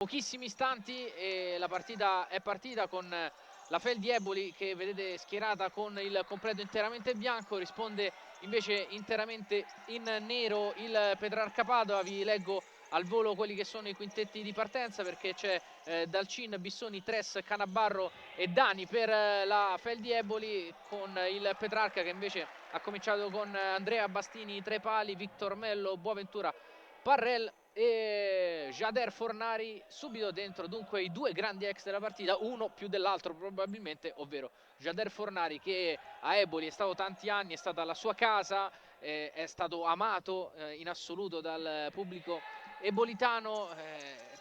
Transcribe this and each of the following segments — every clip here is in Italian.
Pochissimi istanti e la partita è partita con la Feldi Eboli che vedete schierata con il completo interamente bianco, risponde invece interamente in nero il Petrarca Padova. Vi leggo al volo quelli che sono i quintetti di partenza, perché c'è Dalcin, Bissoni, Tres, Canabarro e Dani per la Feldi Eboli, con il Petrarca che invece ha cominciato con Andrea Bastini, Tre Pali, Victor Mello, Boaventura, Parrell e Jader Fornari subito dentro. Dunque i due grandi ex della partita, uno più dell'altro probabilmente, ovvero Jader Fornari, che a Eboli è stato tanti anni, è stata la sua casa, è stato amato in assoluto dal pubblico ebolitano,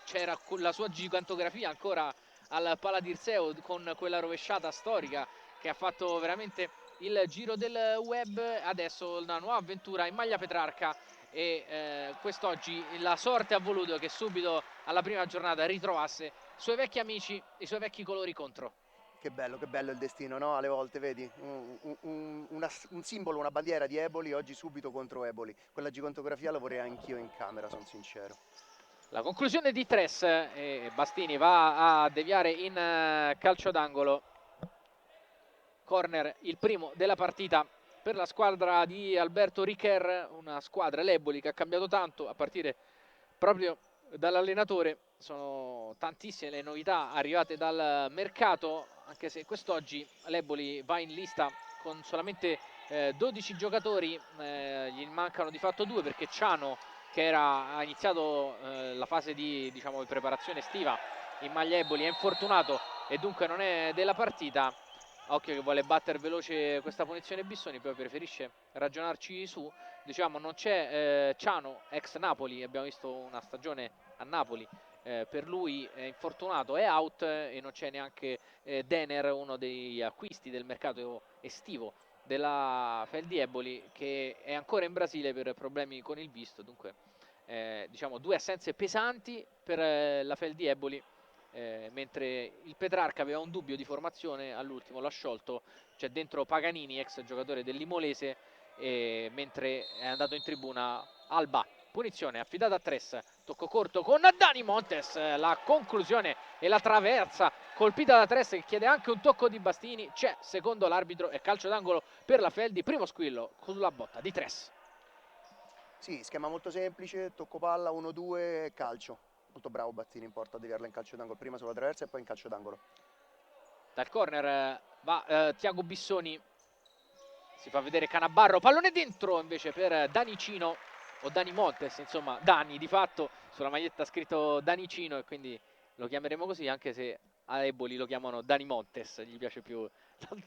c'era la sua gigantografia ancora al Paladirseo con quella rovesciata storica che ha fatto veramente il giro del web. Adesso una nuova avventura in maglia Petrarca e quest'oggi la sorte ha voluto che subito alla prima giornata ritrovasse i suoi vecchi amici e i suoi vecchi colori contro. Che bello il destino, no? Alle volte, vedi, un simbolo, una bandiera di Eboli, oggi subito contro Eboli. Quella gigantografia la vorrei anch'io in camera, sono sincero. La conclusione di Tres e Bastini va a deviare in calcio d'angolo. Corner, il primo della partita per la squadra di Alberto Richer, una squadra, l'Eboli, che ha cambiato tanto a partire proprio dall'allenatore. Sono tantissime le novità arrivate dal mercato, anche se quest'oggi l'Eboli va in lista con solamente 12 giocatori, gli mancano di fatto due perché Ciano, che ha iniziato la fase di, diciamo, di preparazione estiva in maglia Eboli, è infortunato e dunque non è della partita. Occhio che vuole battere veloce questa punizione Bissoni, poi preferisce ragionarci su. Diciamo non c'è Ciano, ex Napoli, abbiamo visto una stagione a Napoli, per lui è infortunato, è out, e non c'è neanche Denner, uno degli acquisti del mercato estivo della Feldi Eboli, che è ancora in Brasile per problemi con il visto. Dunque diciamo due assenze pesanti per la Feldi Eboli. Mentre il Petrarca aveva un dubbio di formazione, all'ultimo l'ha sciolto. C'è dentro Paganini, ex giocatore dell'Imolese, mentre è andato in tribuna Alba. Punizione affidata a Tres, tocco corto con Dani Montes, la conclusione e la traversa colpita da Tres, che chiede anche un tocco di Bastini. C'è, secondo l'arbitro, e calcio d'angolo per la Feldi. Primo squillo sulla botta di Tres. Sì, schema molto semplice, tocco palla, 1-2, calcio. Molto bravo Battini in porta a deviarla in calcio d'angolo, prima sulla traversa e poi in calcio d'angolo. Dal corner va Tiago Bissoni, si fa vedere Canabarro, pallone dentro invece per Danicino o Dani Montes, insomma Dani di fatto, sulla maglietta scritto Danicino e quindi lo chiameremo così, anche se a Eboli lo chiamano Dani Montes, gli piace più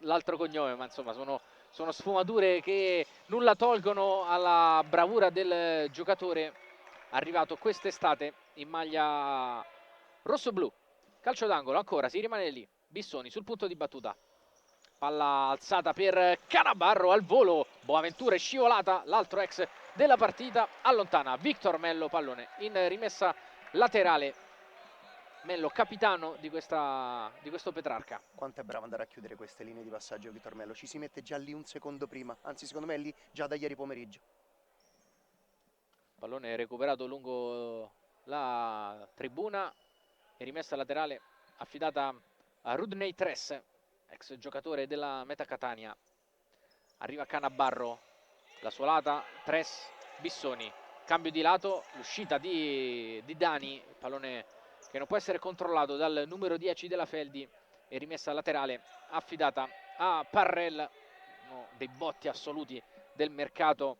l'altro cognome, ma insomma sono sfumature che nulla tolgono alla bravura del giocatore arrivato quest'estate in maglia rosso-blu. Calcio d'angolo ancora, si rimane lì. Bissoni sul punto di battuta. Palla alzata per Canabarro al volo. Boaventura è scivolata, l'altro ex della partita. Allontana Victor Mello, pallone in rimessa laterale. Mello capitano di questo Petrarca. Quanto è bravo andare a chiudere queste linee di passaggio Vitor Mello, ci si mette già lì un secondo prima, anzi secondo me è lì già da ieri pomeriggio. Pallone recuperato lungo la tribuna e rimessa laterale affidata a Rudney Tres, ex giocatore della Meta Catania. Arriva Canabarro, la suolata, Tres, Bissoni, cambio di lato, l'uscita di Dani, pallone che non può essere controllato dal numero 10 della Feldi e rimessa laterale affidata a Parrell, uno dei botti assoluti del mercato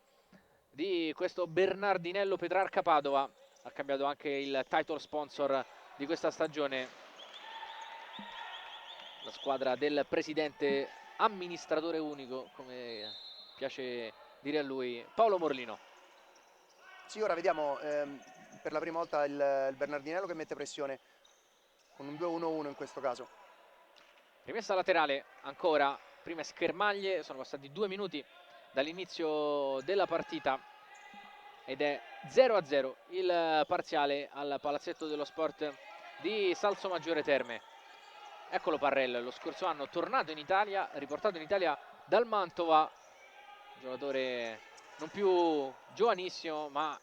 di questo Bernardinello Petrarca Padova. Ha cambiato anche il title sponsor di questa stagione, la squadra del presidente amministratore unico, come piace dire a lui, Paolo Morlino. Sì, ora vediamo per la prima volta il Bernardinello che mette pressione con un 2-1-1 in questo caso. Rimessa laterale ancora, prime schermaglie, sono passati 2 minuti dall'inizio della partita ed è 0-0 il parziale al Palazzetto dello Sport di Salsomaggiore Terme. Eccolo Parrell, lo scorso anno tornato in Italia, riportato in Italia dal Mantova, giocatore non più giovanissimo ma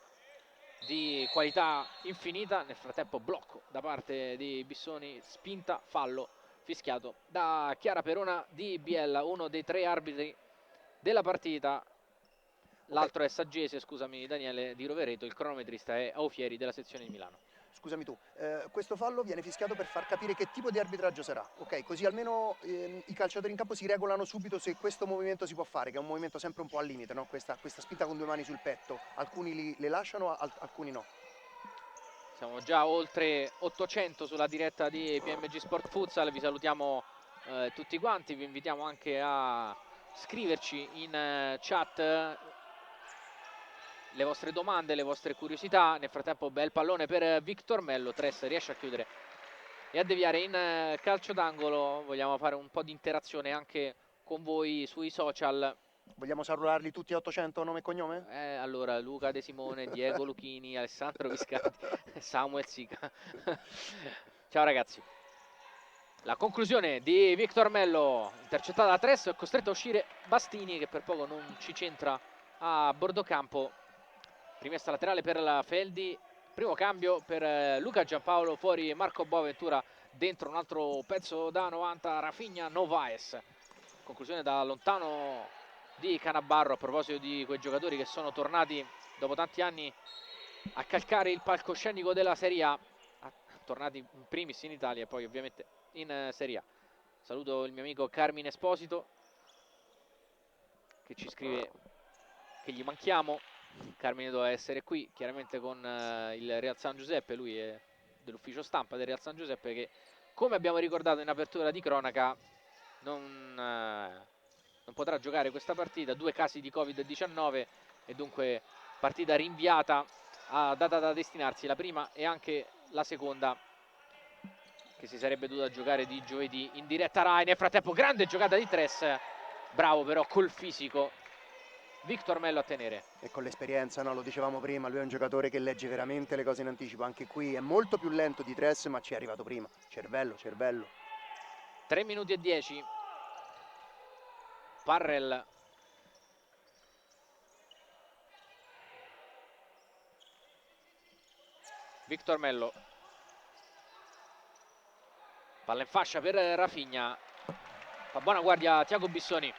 di qualità infinita. Nel frattempo blocco da parte di Bissoni, spinta, fallo fischiato da Chiara Perona di Biella, uno dei 3 arbitri della partita. L'altro è Saggese, scusami Daniele, di Rovereto, il cronometrista è Aufieri della sezione di Milano. Scusami tu, questo fallo viene fischiato per far capire che tipo di arbitraggio sarà, ok? Così almeno i calciatori in campo si regolano subito se questo movimento si può fare, che è un movimento sempre un po' al limite, no? Questa spinta con 2 mani sul petto, alcuni le lasciano, alcuni no. Siamo già oltre 800 sulla diretta di PMG Sport Futsal, vi salutiamo tutti quanti, vi invitiamo anche a scriverci in chat le vostre domande, le vostre curiosità. Nel frattempo bel pallone per Victor Mello, Tres riesce a chiudere e a deviare in calcio d'angolo. Vogliamo fare un po' di interazione anche con voi sui social. Vogliamo salutarli tutti a 800 nome e cognome? Allora, Luca De Simone, Diego Luchini, Alessandro Viscati, Samuel Sica. Ciao ragazzi. La conclusione di Victor Mello, intercettata da Tres, è costretto a uscire Bastini che per poco non ci centra a bordo campo. Rimessa laterale per la Feldi, primo cambio per Luca Giampaolo, fuori Marco Boaventura, dentro un altro pezzo da 90, Rafinha Novaes. Conclusione da lontano di Canabarro, a proposito di quei giocatori che sono tornati dopo tanti anni a calcare il palcoscenico della Serie A, tornati in primis in Italia e poi ovviamente in Serie A. Saluto il mio amico Carmine Esposito che ci scrive che gli manchiamo. Carmine doveva essere qui chiaramente con il Real San Giuseppe, lui è dell'ufficio stampa del Real San Giuseppe, che come abbiamo ricordato in apertura di cronaca non potrà giocare questa partita, 2 casi di Covid-19 e dunque partita rinviata a data da destinarsi, la prima e anche la seconda che si sarebbe dovuta giocare di giovedì in diretta Rai. Nel frattempo grande giocata di Tres, bravo però col fisico Victor Mello a tenere. E con l'esperienza, no? Lo dicevamo prima, lui è un giocatore che legge veramente le cose in anticipo, anche qui è molto più lento di Tres ma ci è arrivato prima, cervello, cervello. 3 minuti e 10. Parrell. Victor Mello. Palla in fascia per Rafinha. Fa buona guardia Tiago Bissoni.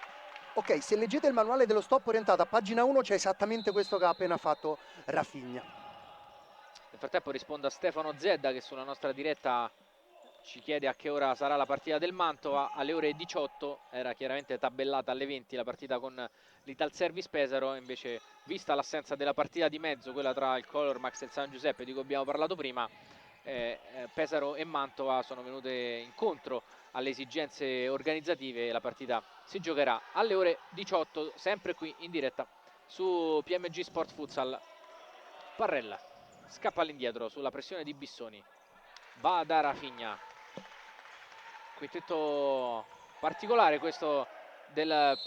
Ok, se leggete il manuale dello stop orientato a pagina 1 c'è esattamente questo che ha appena fatto Rafinha. Nel frattempo rispondo a Stefano Zedda che sulla nostra diretta ci chiede a che ora sarà la partita del Mantova. Alle ore 18, era chiaramente tabellata alle 20 la partita con l'Ital Service Pesaro, invece vista l'assenza della partita di mezzo, quella tra il Color Max e il San Giuseppe di cui abbiamo parlato prima, Pesaro e Mantova sono venute incontro alle esigenze organizzative e la partita si giocherà alle ore 18 sempre qui in diretta su PMG Sport Futsal. Parrella scappa all'indietro sulla pressione di Bissoni, va da Rafinha, quintetto particolare questo del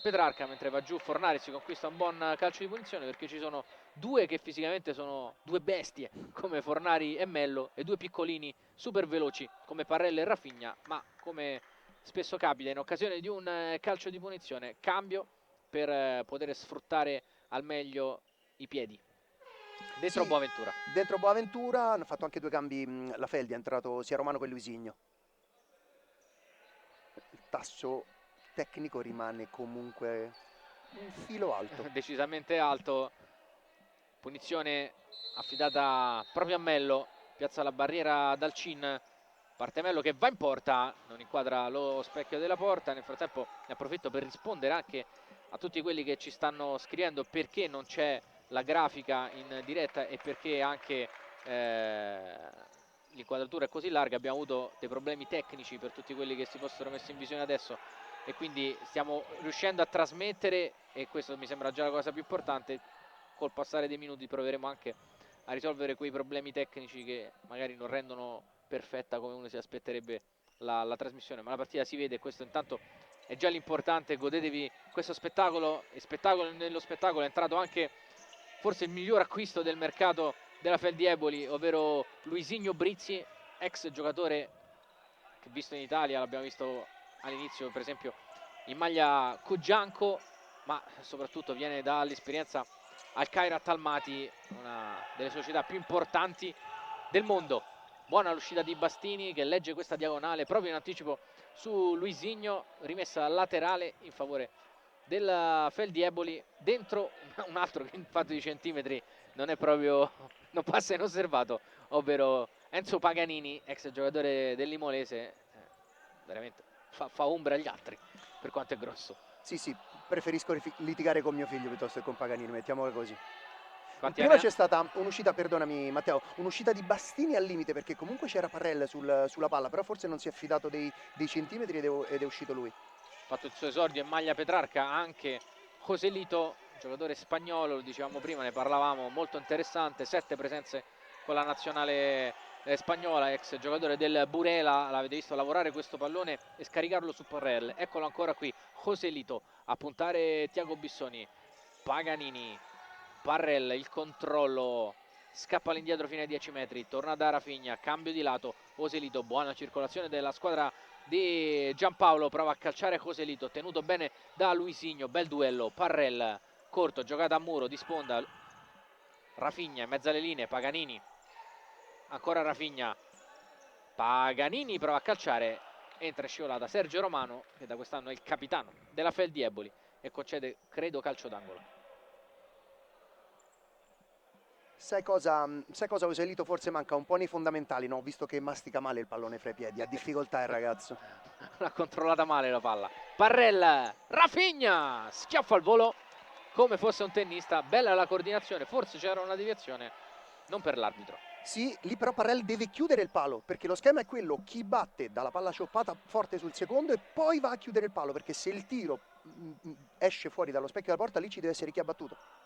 Petrarca, mentre va giù Fornari, si conquista un buon calcio di punizione perché ci sono due che fisicamente sono due bestie come Fornari e Mello e due piccolini super veloci come Parrella e Rafinha, ma come spesso capita in occasione di un calcio di punizione cambio per poter sfruttare al meglio i piedi. Dentro Sì, Boaventura. dentro Boaventura hanno fatto anche 2 cambi, la Feldi è entrato sia Romano che Luisigno. Il tasso tecnico rimane comunque un filo alto. Decisamente alto. Punizione affidata proprio a Mello, piazza la barriera dal Cin, parte Mello che va in porta, non inquadra lo specchio della porta. Nel frattempo ne approfitto per rispondere anche a tutti quelli che ci stanno scrivendo perché non c'è la grafica in diretta e perché anche l'inquadratura è così larga. Abbiamo avuto dei problemi tecnici per tutti quelli che si fossero messi in visione adesso e quindi stiamo riuscendo a trasmettere, e questo mi sembra già la cosa più importante. Col passare dei minuti proveremo anche a risolvere quei problemi tecnici che magari non rendono perfetta come uno si aspetterebbe la trasmissione, ma la partita si vede e questo intanto è già l'importante. Godetevi questo spettacolo, e spettacolo nello spettacolo è entrato anche forse il miglior acquisto del mercato della Feldi Eboli, ovvero Luisigno Brizzi, ex giocatore che visto in Italia, l'abbiamo visto all'inizio per esempio in maglia Cogianco, ma soprattutto viene dall'esperienza al Kairat Almaty, una delle società più importanti del mondo. Buona l'uscita di Bastini che legge questa diagonale proprio in anticipo su Luisinho, rimessa laterale in favore del Feldieboli, dentro un altro che in fatto di centimetri non è proprio, non passa inosservato, ovvero Enzo Paganini, ex giocatore dell'Imolese. Veramente fa ombra agli altri per quanto è grosso. Sì, preferisco litigare con mio figlio piuttosto che con Paganini, mettiamola così. Quanti Prima anni ha? c'è stata un'uscita, perdonami Matteo, un'uscita di Bastini al limite perché comunque c'era Parrell sulla palla, però forse non si è fidato dei centimetri ed è uscito lui. Ha fatto il suo esordio in maglia Petrarca anche Joselito, giocatore spagnolo, lo dicevamo prima, ne parlavamo, molto interessante, 7 presenze con la nazionale spagnola, ex giocatore del Burela. L'avete visto lavorare questo pallone e scaricarlo su Parrell. Eccolo ancora qui, Joselito a puntare Tiago Bissoni, Paganini, Parrell, il controllo, scappa all'indietro fino ai 10 metri, torna da Rafinha, cambio di lato, Joselito, buona circolazione della squadra di Giampaolo, prova a calciare Joselito, tenuto bene da Luisinho, bel duello, Parrell, corto, giocata a muro, di sponda, Rafinha in mezzo alle linee, Paganini, ancora Rafinha, Paganini prova a calciare, entra e scivolata Sergio Romano, che da quest'anno è il capitano della Feldieboli e concede, credo, calcio d'angolo. Sai cosa, Joselito forse manca un po' nei fondamentali, no? Visto che mastica male il pallone fra i piedi, ha difficoltà il ragazzo. L'ha controllata male la palla. Parrell, Rafinha, schiaffo al volo come fosse un tennista. Bella la coordinazione, forse c'era una deviazione, non per l'arbitro. Sì, lì però Parrell deve chiudere il palo, perché lo schema è quello, chi batte dalla palla cioppata forte sul secondo e poi va a chiudere il palo, perché se il tiro esce fuori dallo specchio della porta, lì ci deve essere chi ha battuto.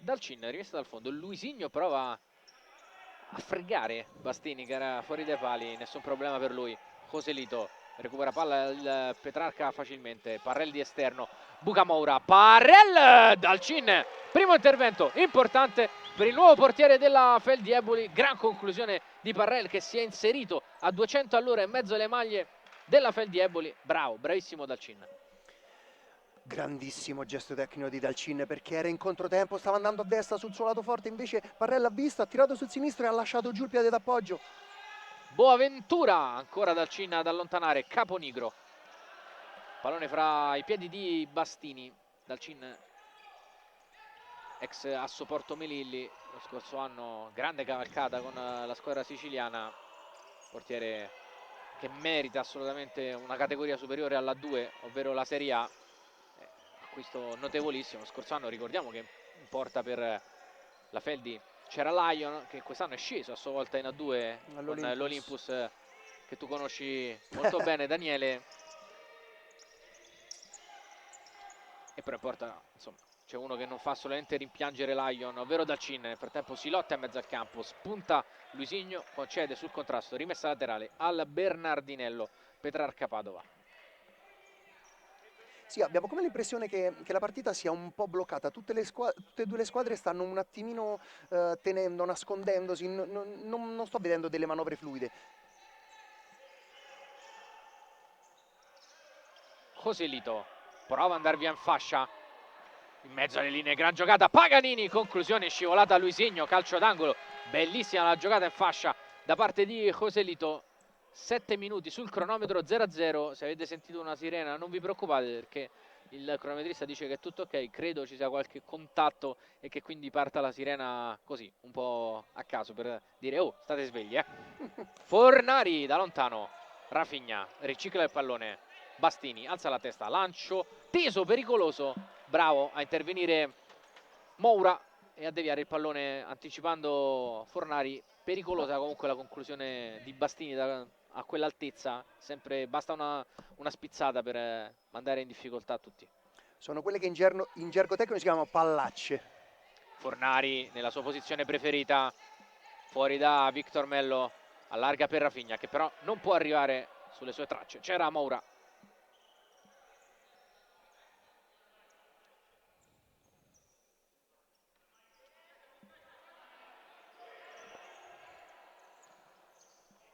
Dalcin, rimessa dal fondo, Luisinho prova a fregare Bastini che era fuori dai pali, nessun problema per lui. Joselito recupera palla il Petrarca facilmente, Parrell di esterno, Bucamoura, Parrell, Dalcin, primo intervento importante per il nuovo portiere della Feldieboli, gran conclusione di Parrell che si è inserito a 200 all'ora in mezzo alle maglie della Feldieboli. Bravo, bravissimo Dalcin. Grandissimo gesto tecnico di Dalcin perché era in controtempo, stava andando a destra sul suo lato forte, invece Parrell ha visto, ha tirato sul sinistro e ha lasciato giù il piede d'appoggio. Boaventura, ancora Dalcin ad allontanare, Caponigro. Pallone fra i piedi di Bastini, Dalcin ex Asso Porto Melilli, lo scorso anno grande cavalcata con la squadra siciliana, portiere che merita assolutamente una categoria superiore alla 2, ovvero la Serie A. Acquisto notevolissimo, lo scorso anno ricordiamo che in porta per la Feldi c'era Lion che quest'anno è sceso a sua volta in A2 con l'Olympus che tu conosci molto bene Daniele, e però in porta insomma c'è uno che non fa solamente rimpiangere Lion, ovvero Dalcin. Nel frattempo si lotta in mezzo al campo, spunta Luisinho, concede sul contrasto, rimessa laterale al Bernardinello, Petrarca Padova. Sì, abbiamo come l'impressione che la partita sia un po' bloccata, tutte e due le squadre stanno un attimino tenendo, nascondendosi, non sto vedendo delle manovre fluide. Joselito prova ad andare via in fascia, in mezzo alle linee, gran giocata, Paganini, conclusione scivolata a Luisinho, calcio d'angolo, bellissima la giocata in fascia da parte di Joselito. 7 minuti sul cronometro, 0-0, se avete sentito una sirena non vi preoccupate perché il cronometrista dice che è tutto ok, credo ci sia qualche contatto e che quindi parta la sirena così, un po' a caso per dire oh, state svegli Fornari da lontano, Rafinha, ricicla il pallone, Bastini alza la testa, lancio teso, pericoloso, bravo a intervenire Moura e a deviare il pallone anticipando Fornari. Pericolosa comunque la conclusione di Bastini a quell'altezza, sempre basta una spizzata per mandare in difficoltà tutti. Sono quelle che in gergo tecnico si chiamano pallacce. Fornari nella sua posizione preferita, fuori da Victor Mello, allarga per Rafinha che però non può arrivare sulle sue tracce. C'era Moura.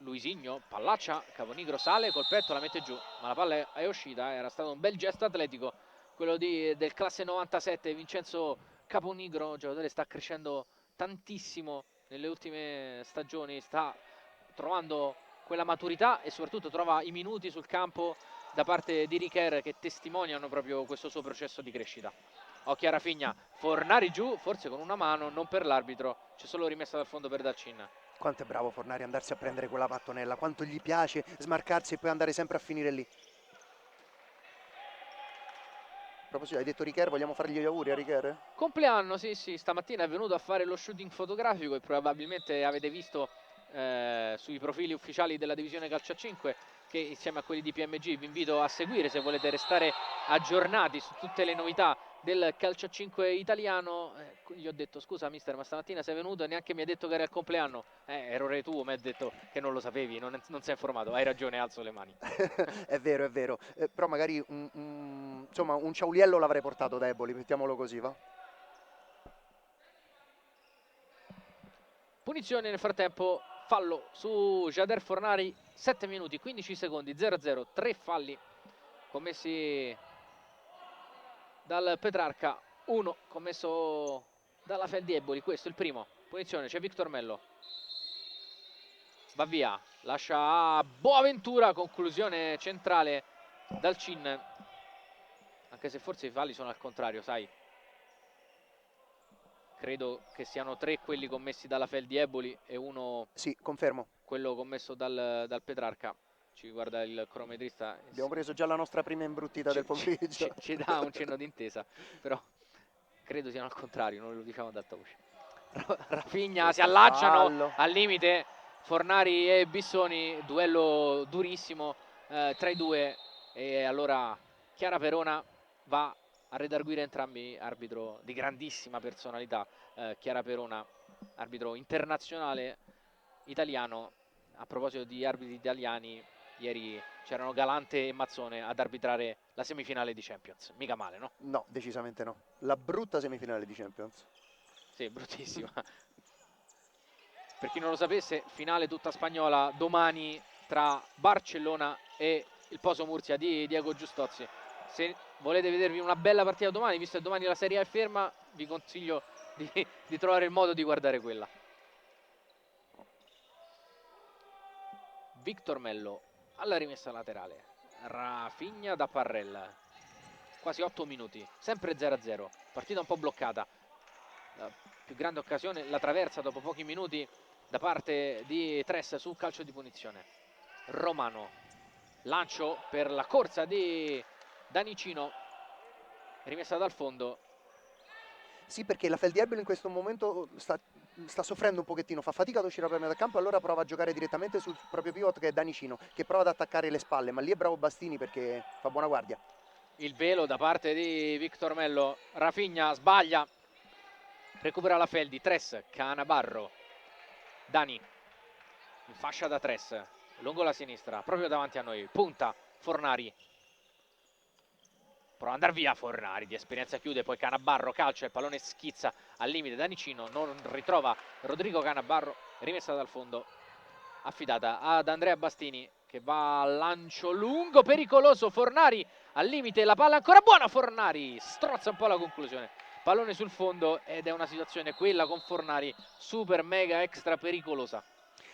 Luisinho, pallaccia, Caponigro sale col petto, la mette giù, ma la palla è uscita, era stato un bel gesto atletico quello del classe 97, Vincenzo Caponigro, un giocatore che sta crescendo tantissimo nelle ultime stagioni, sta trovando quella maturità e soprattutto trova i minuti sul campo da parte di Richer che testimoniano proprio questo suo processo di crescita. Occhio a Rafinha, Fornari giù, forse con una mano, non per l'arbitro, c'è solo rimessa dal fondo per Dalcin. Quanto è bravo Fornari andarsi a prendere quella pattonella, quanto gli piace smarcarsi e poi andare sempre a finire lì. A proposito, hai detto Richer, vogliamo fargli gli auguri a Richer? Compleanno, sì, sì, stamattina è venuto a fare lo shooting fotografico e probabilmente avete visto sui profili ufficiali della divisione calcio a 5 che insieme a quelli di PMG vi invito a seguire se volete restare aggiornati su tutte le novità del calcio a 5 italiano. Gli ho detto scusa mister, ma stamattina sei venuto e neanche mi hai detto che era il compleanno. Errore tuo, mi hai detto che non lo sapevi, non sei informato. Hai ragione, alzo le mani. È vero, è vero. Però magari insomma, un ciauliello l'avrei portato da Eboli, mettiamolo così, va? Punizione nel frattempo, fallo su Jader Fornari, 7 minuti, 15 secondi, 0-0, 3 falli commessi dal Petrarca, 1 commesso dalla Feldi Eboli, questo è il primo. Punizione, c'è Victor Mello, va via, lascia a Boaventura, conclusione centrale dal Cin, anche se forse i falli sono al contrario, sai. Credo che siano 3 quelli commessi dalla Feldi Eboli e uno Sì, confermo. quello commesso dal Petrarca. Ci guarda il cronometrista, Abbiamo preso già la nostra prima imbruttita del pomeriggio. ci dà un cenno d'intesa, però credo siano al contrario, non lo diciamo ad alta voce. Rafinha si Questo è allacciano fallo. al limite Fornari e Bissoni, duello durissimo tra i due e allora Chiara Perona va a redarguire entrambi, arbitro di grandissima personalità, Chiara Perona, arbitro internazionale italiano. A proposito di arbitri italiani, ieri c'erano Galante e Mazzone ad arbitrare la semifinale di Champions, mica male, no? No, decisamente no. La brutta semifinale di Champions. Sì, bruttissima. Per chi non lo sapesse, finale tutta spagnola domani tra Barcellona e il Poso Murcia di Diego Giustozzi. Se volete vedervi una bella partita domani, visto che domani la Serie A è ferma, vi consiglio di trovare il modo di guardare quella. Victor Mello alla rimessa laterale, Rafinha da Parrella, quasi 8 minuti, sempre 0-0, partita un po' bloccata. La più grande occasione la traversa dopo pochi minuti da parte di Tres su calcio di punizione. Romano, lancio per la corsa di Danicino, rimessa dal fondo. Sì, perché la Feldiebel in questo momento sta soffrendo un pochettino, fa fatica ad uscire dal da campo, allora prova a giocare direttamente sul proprio pivot che è Danicino, che prova ad attaccare le spalle, ma lì è bravo Bastini perché fa buona guardia. Il velo da parte di Victor Mello, Rafinha sbaglia, recupera la Feldi, Tres, Canabarro, Dani, in fascia da Tres, lungo la sinistra, proprio davanti a noi, punta, Fornari. Prova ad andare via Fornari, di esperienza chiude, poi Canabarro calcia, il pallone schizza al limite, Danicino non ritrova Rodrigo Canabarro, rimessa dal fondo, affidata ad Andrea Bastini che va al lancio lungo, pericoloso, Fornari al limite, la palla ancora buona, Fornari strozza un po' la conclusione, pallone sul fondo ed è una situazione quella con Fornari super mega extra pericolosa.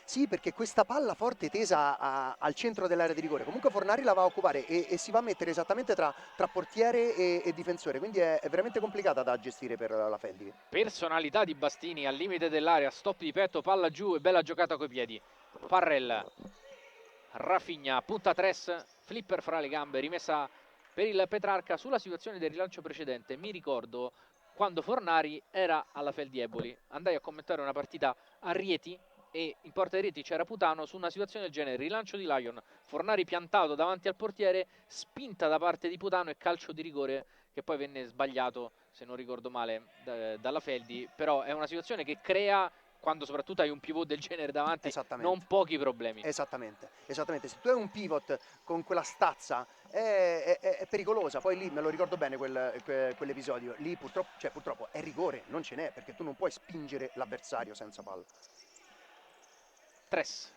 Sì, perché questa palla forte tesa al centro dell'area di rigore, comunque Fornari la va a occupare e si va a mettere esattamente tra portiere e difensore, quindi è veramente complicata da gestire per la Feldi. Personalità di Bastini al limite dell'area, stop di petto, palla giù e bella giocata coi piedi. Parrell, Rafinha, punta Tres, flipper fra le gambe, rimessa per il Petrarca sulla situazione del rilancio precedente. Mi ricordo quando Fornari era alla Feldi Eboli, andai a commentare una partita a Rieti e in porta Rieti c'era Putano su una situazione del genere, rilancio di Lion, Fornari piantato davanti al portiere, spinta da parte di Putano e calcio di rigore che poi venne sbagliato, se non ricordo male, dalla Feldi, però è una situazione che crea, quando soprattutto hai un pivot del genere davanti, Esattamente. non pochi problemi. Esattamente, esattamente. Se tu hai un pivot con quella stazza è pericolosa. Poi lì me lo ricordo bene quell'episodio. Lì purtroppo, cioè, purtroppo è rigore, non ce n'è perché tu non puoi spingere l'avversario senza palla. Tres.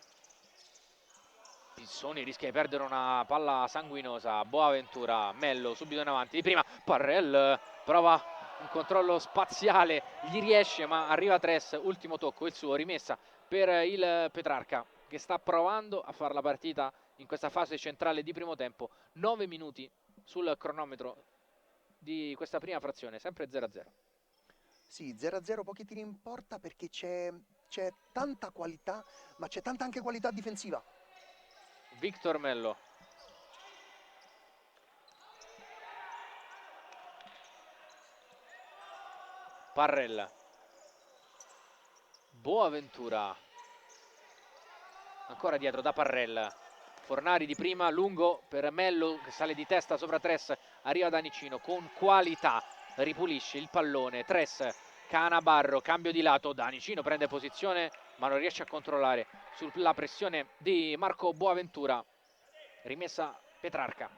Bissoni rischia di perdere una palla sanguinosa. Boaventura, Mello subito in avanti di prima. Parrell prova un controllo spaziale, gli riesce ma arriva Tres. Ultimo tocco, il suo, rimessa per il Petrarca che sta provando a fare la partita in questa fase centrale di primo tempo. 9 minuti sul cronometro di questa prima frazione, sempre 0-0. Sì, 0-0, pochi tiri in porta perché c'è tanta qualità, ma c'è tanta anche qualità difensiva. Victor Mello. Parrell. Boaventura. Ancora dietro da Parrell. Fornari di prima, lungo per Mello che sale di testa sopra Tres. Arriva Danicino con qualità. Ripulisce il pallone. Tres, Canabarro, cambio di lato. Danicino prende posizione ma non riesce a controllare sulla pressione di Marco Boaventura. Rimessa Petrarca.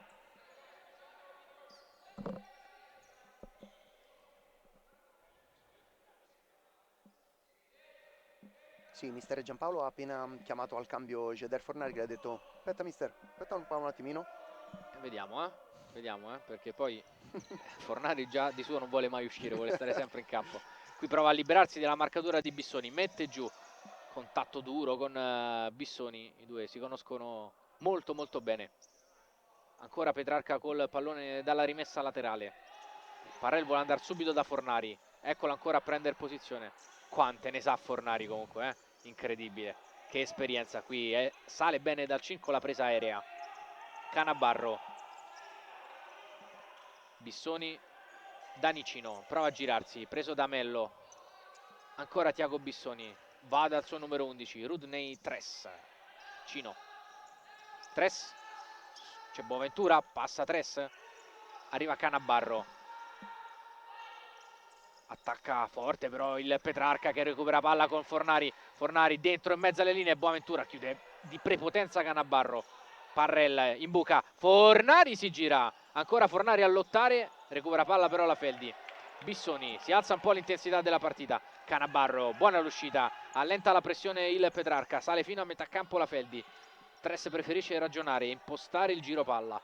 Sì, mister Giampaolo ha appena chiamato al cambio Geder Fornari che gli ha detto aspetta mister, aspetta un attimino. Vediamo, perché poi Fornari già di suo non vuole mai uscire, vuole stare sempre in campo. Qui prova a liberarsi della marcatura di Bissoni, mette giù, contatto duro con Bissoni, i due si conoscono molto molto bene. Ancora Petrarca col pallone dalla rimessa laterale. Parrell vuole andare subito da Fornari, eccolo ancora a prendere posizione. Quante ne sa Fornari comunque, incredibile. Che esperienza qui, sale bene dal 5 la presa aerea. Canabarro. Bissoni, Danicino, prova a girarsi, preso da Mello. Ancora Tiago Bissoni, va dal suo numero 11, Rudney Tres. Cino. Tres, c'è Boaventura, passa Tres. Arriva Canabarro. Attacca forte però il Petrarca che recupera palla con Fornari. Fornari dentro in mezzo alle linee, Boaventura chiude di prepotenza Canabarro. Parrell in buca, Fornari si gira, ancora Fornari a lottare, recupera palla però la Feldi. Bissoni, si alza un po' l'intensità della partita. Canabarro, buona l'uscita, allenta la pressione il Petrarca, sale fino a metà campo la Feldi. Tres preferisce ragionare e impostare il giro palla.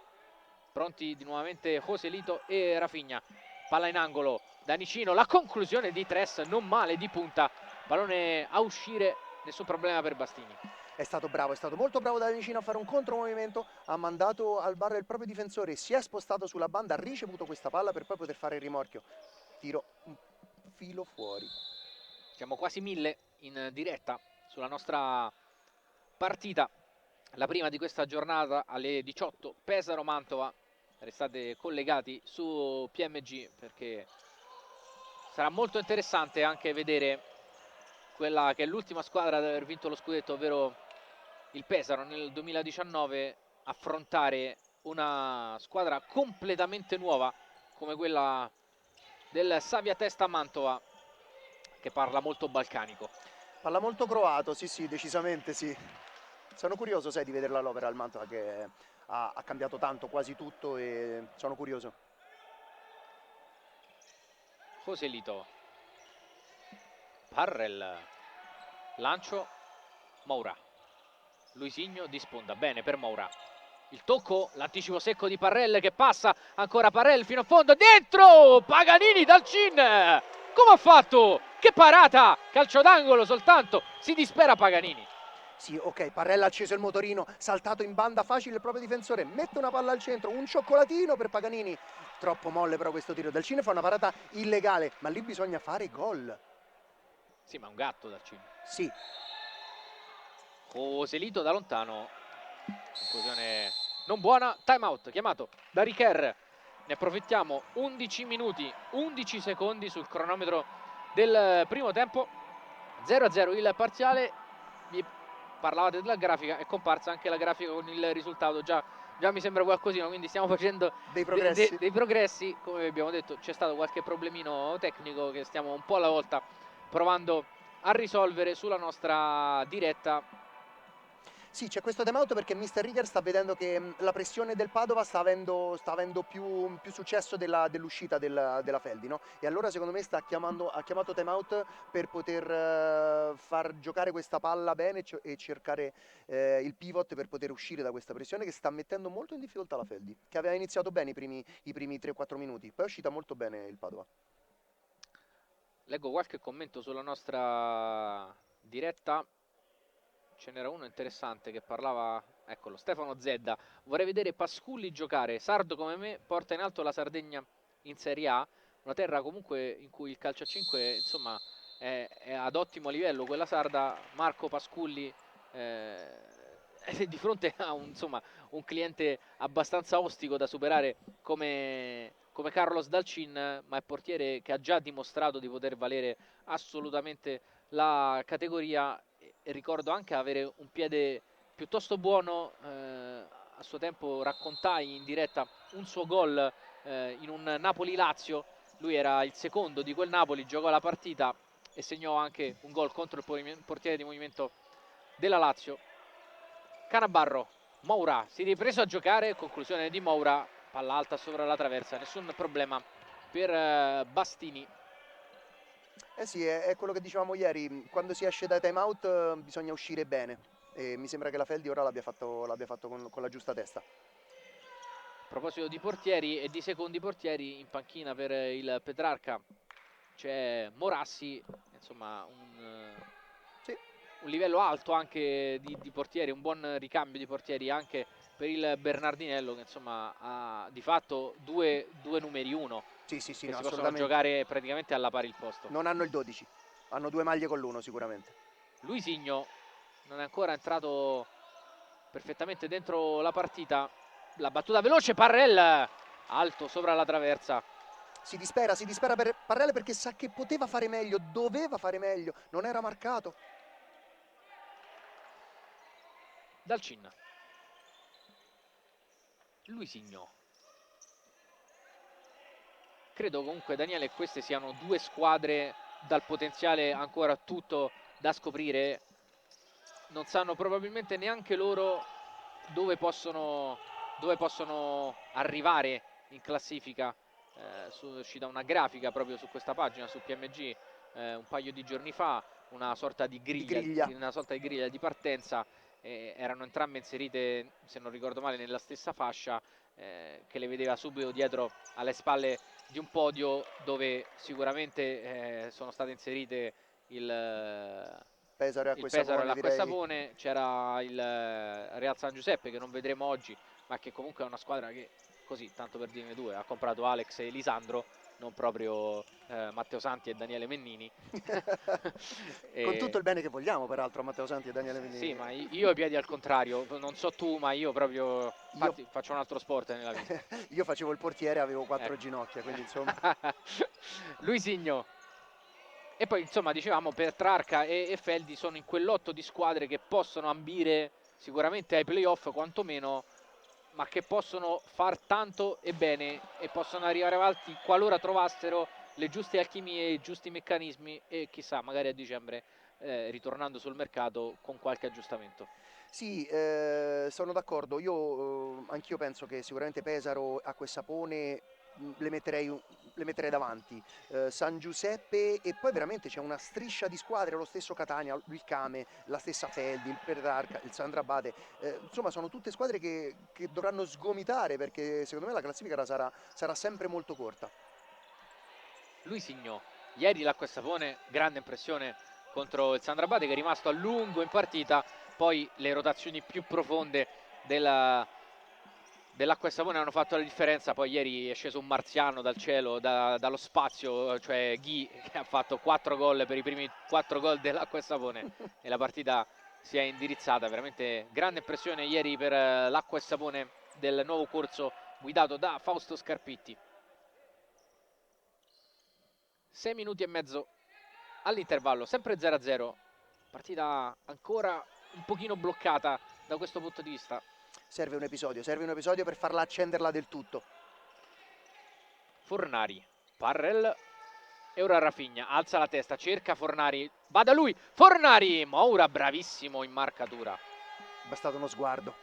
Pronti di nuovamente Joselito e Rafinha. Palla in angolo, Danicino, la conclusione di Tres, non male di punta. Pallone a uscire, nessun problema per Bastini. È stato bravo, è stato molto bravo Danicino a fare un contromovimento, ha mandato al bar il proprio difensore, si è spostato sulla banda, ha ricevuto questa palla per poi poter fare il rimorchio. Tiro un filo fuori. Siamo quasi 1000 in diretta sulla nostra partita, la prima di questa giornata alle 18, Pesaro-Mantova. Restate collegati su PMG perché sarà molto interessante anche vedere quella che è l'ultima squadra ad aver vinto lo scudetto, ovvero il Pesaro nel 2019, affrontare una squadra completamente nuova come quella del Savia Testa Mantova, che parla molto balcanico. Parla molto croato, sì, decisamente sì. Sono curioso, sai, di vederla all'opera al Mantova che ha cambiato tanto, quasi tutto, e sono curioso. Joselito. Parrell. Lancio. Moura. Luisigno di sponda, bene per Moura. Il tocco, l'anticipo secco di Parrell che passa, ancora Parrell fino a fondo, dentro! Paganini dal cin! Come ha fatto? Che parata! Calcio d'angolo soltanto, si dispera Paganini. Sì, ok, Parrella ha acceso il motorino, saltato in banda facile il proprio difensore, mette una palla al centro, un cioccolatino per Paganini. Troppo molle però questo tiro. Del Cine fa una parata illegale, ma lì bisogna fare gol. Sì, ma un gatto dal cin. Sì. Joselito da lontano. Conclusione non buona. Time out chiamato da Richer. Ne approfittiamo. 11 minuti, 11 secondi sul cronometro del primo tempo. 0-0 il parziale. Vi parlavate della grafica, è comparsa anche la grafica con il risultato. Già mi sembra qualcosina, quindi stiamo facendo Dei progressi. dei progressi. Come abbiamo detto, c'è stato qualche problemino tecnico che stiamo un po' alla volta provando a risolvere sulla nostra diretta. Sì, c'è questo timeout perché Mr. Rigger sta vedendo che la pressione del Padova sta avendo più successo dell'uscita della Feldi, no? E allora secondo me ha chiamato timeout per poter far giocare questa palla bene e cercare il pivot per poter uscire da questa pressione che sta mettendo molto in difficoltà la Feldi, che aveva iniziato bene i primi 3-4 minuti, poi è uscita molto bene il Padova. Leggo qualche commento sulla nostra diretta. Ce n'era uno interessante che parlava, eccolo, Stefano Zedda. Vorrei vedere Pasculli giocare. Sardo come me porta in alto la Sardegna in Serie A, una terra comunque in cui il calcio a 5 insomma è ad ottimo livello. Quella sarda, Marco Pasculli è di fronte a insomma, un cliente abbastanza ostico da superare come Carlos Dalcin, ma è portiere che ha già dimostrato di poter valere assolutamente la categoria. E ricordo anche avere un piede piuttosto buono. A suo tempo raccontai in diretta un suo gol in un Napoli-Lazio. Lui era il secondo di quel Napoli, giocò la partita e segnò anche un gol contro il portiere di movimento della Lazio. Canabarro, Moura si è ripreso a giocare, conclusione di Moura, palla alta sopra la traversa, nessun problema per Bastini. Eh sì, è quello che dicevamo ieri, quando si esce dai timeout bisogna uscire bene e mi sembra che la Feldi ora l'abbia fatto con la giusta testa. A proposito di portieri e di secondi portieri, in panchina per il Petrarca c'è Morassi, insomma Sì, un livello alto anche di portieri, un buon ricambio di portieri anche per il Bernardinello, che insomma ha di fatto due numeri uno sì, che no, si possono assolutamente. giocare praticamente alla pari il posto. Non hanno il 12, hanno due maglie con l'uno sicuramente. Luisigno non è ancora entrato perfettamente dentro la partita. La battuta veloce, Parrell alto sopra la traversa. Si dispera per Parrelle perché sa che poteva fare meglio, doveva fare meglio, non era marcato. Dalcin, Luisigno. Credo comunque, Daniele, queste siano due squadre dal potenziale ancora tutto da scoprire. Non sanno probabilmente neanche loro dove possono arrivare in classifica. È uscita una grafica proprio su questa pagina, su PMG, un paio di giorni fa, Di griglia. una sorta di griglia di partenza. Erano entrambe inserite, se non ricordo male, nella stessa fascia, che le vedeva subito dietro alle spalle di un podio dove sicuramente sono state inserite Pesaro e il Acqua e Pesaro e Sapone l'Acqua e direi. Sapone, c'era il Real San Giuseppe che non vedremo oggi, ma che comunque è una squadra che, così, tanto per dirne due, ha comprato Alex e Lisandro, non proprio Matteo Santi e Daniele Mennini. Con tutto E, il bene che vogliamo peraltro a Matteo Santi e Daniele sì, Venini. ma io ho i piedi al contrario, non so tu, ma io proprio, Io, infatti faccio un altro sport nella vita. io facevo il portiere, avevo quattro Ecco. ginocchia, quindi insomma. Luisigno. E poi insomma dicevamo Petrarca e Feldi sono in quell'otto di squadre che possono ambire sicuramente ai playoff quantomeno, ma che possono far tanto e bene e possono arrivare avanti qualora trovassero le giuste alchimie e i giusti meccanismi e chissà magari a dicembre ritornando sul mercato con qualche aggiustamento. Sì, sono d'accordo. Anch'io penso che sicuramente Pesaro, Acqua e Sapone le metterei davanti. San Giuseppe e poi veramente c'è una striscia di squadre, lo stesso Catania, il Came, la stessa Feldi, il Petrarca, il Sandrabate. Insomma, sono tutte squadre che dovranno sgomitare perché secondo me la classifica sarà sempre molto corta. Luisigno, ieri l'Acqua e Sapone, grande impressione contro il Sandrabate che è rimasto a lungo in partita, poi le rotazioni più profonde dell'Acqua e Sapone hanno fatto la differenza, poi ieri è sceso un marziano dal cielo, dallo spazio, cioè Ghi, che ha fatto 4 gol per i primi 4 gol dell'Acqua e Sapone e la partita si è indirizzata, veramente grande impressione ieri per l'Acqua e Sapone del nuovo corso guidato da Fausto Scarpitti. 6 minuti e mezzo all'intervallo, sempre 0-0, partita ancora un pochino bloccata da questo punto di vista. Serve un episodio per farla accenderla del tutto. Fornari, Parrell e ora Rafinha, alza la testa, cerca Fornari, va da lui, Fornari, Moura bravissimo in marcatura. bastato uno sguardo.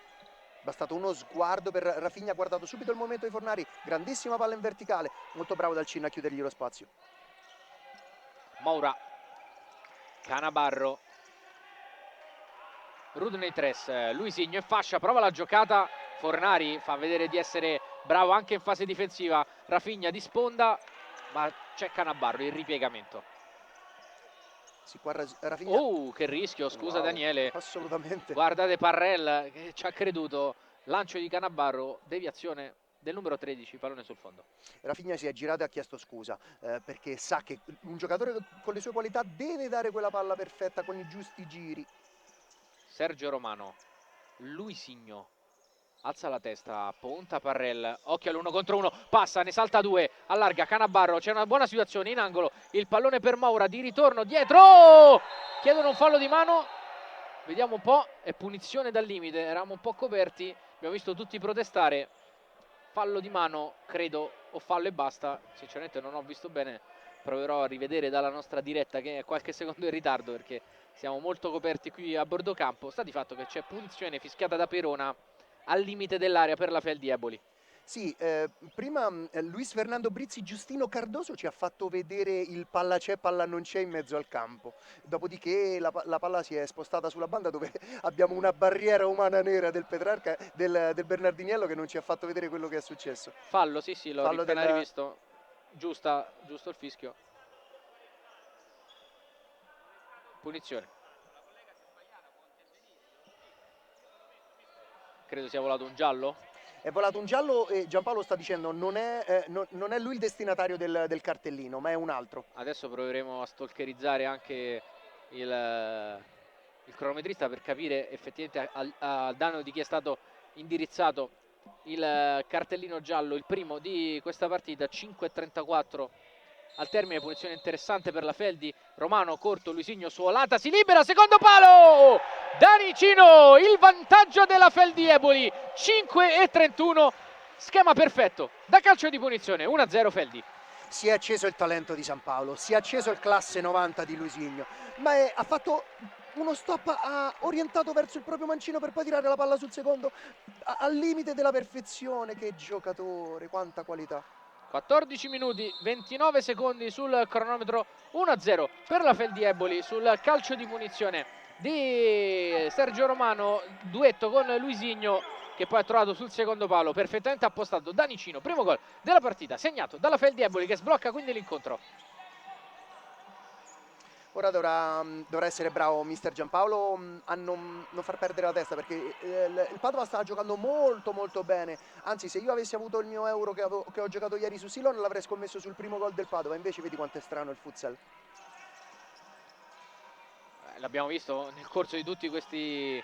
Bastato uno sguardo per Rafinha, ha guardato subito il momento di Fornari, grandissima palla in verticale, molto bravo dal Cin a chiudergli lo spazio. Moura, Canabarro, Rudneitres, Luisinho in fascia, prova la giocata, Fornari fa vedere di essere bravo anche in fase difensiva, Rafinha di sponda, ma c'è Canabarro, il ripiegamento. Sì, qua Rafinha. Oh, che rischio, scusa Wow, Daniele. assolutamente. Guardate Parrell che ci ha creduto, lancio di Canabarro, deviazione del numero 13, pallone sul fondo. Rafinha si è girato e ha chiesto scusa perché sa che un giocatore con le sue qualità deve dare quella palla perfetta con i giusti giri. Sergio Romano, Luisinho, alza la testa, punta Parrell, occhio all'1 contro 1, passa, ne salta 2, allarga Canabarro, c'è una buona situazione in angolo, il pallone per Moura, di ritorno, dietro, chiedono un fallo di mano, vediamo un po', è punizione dal limite, eravamo un po' coperti, abbiamo visto tutti protestare, fallo di mano, credo, o fallo e basta, sinceramente non ho visto bene, proverò a rivedere dalla nostra diretta che è qualche secondo in ritardo perché siamo molto coperti qui a bordo campo, sta di fatto che c'è punizione fischiata da Perona al limite dell'area per la Feldieboli. Sì, prima Luis Fernando Brizzi, Giustino Cardoso ci ha fatto vedere il palla c'è, palla non c'è in mezzo al campo. Dopodiché la palla si è spostata sulla banda dove abbiamo una barriera umana nera del Petrarca, del Bernardiniello che non ci ha fatto vedere quello che è successo. Fallo, sì, l'ho Fallo appena del... rivisto. Giusto il fischio. Punizione. Credo sia volato un giallo. È volato un giallo e Giampaolo sta dicendo non è lui il destinatario del cartellino, ma è un altro. Adesso proveremo a stalkerizzare anche il cronometrista per capire effettivamente al danno di chi è stato indirizzato il cartellino giallo, il primo di questa partita, 5:34 al termine, punizione interessante per la Feldi, Romano corto, Luisigno su Olata, si libera, secondo palo, Danicino, il vantaggio della Feldieboli, 5:31, schema perfetto, da calcio di punizione, 1-0 Feldi. Si è acceso il talento di San Paolo, si è acceso il classe 90 di Luisigno, ma ha fatto uno stop, ha orientato verso il proprio mancino per poi tirare la palla sul secondo, al limite della perfezione. Che giocatore, quanta qualità. 14 minuti 29 secondi sul cronometro, 1-0 per la Feldieboli sul calcio di punizione di Sergio Romano, duetto con Luisigno che poi ha trovato sul secondo palo perfettamente appostato Danicino, primo gol della partita segnato dalla Feldieboli che sblocca quindi l'incontro. Ora dovrà essere bravo mister Giampaolo a non far perdere la testa, perché il Padova stava giocando molto molto bene. Anzi, se io avessi avuto il mio euro che ho giocato ieri su Silon, l'avrei scommesso sul primo gol del Padova. Invece vedi quanto è strano il futsal. L'abbiamo visto nel corso di tutti questi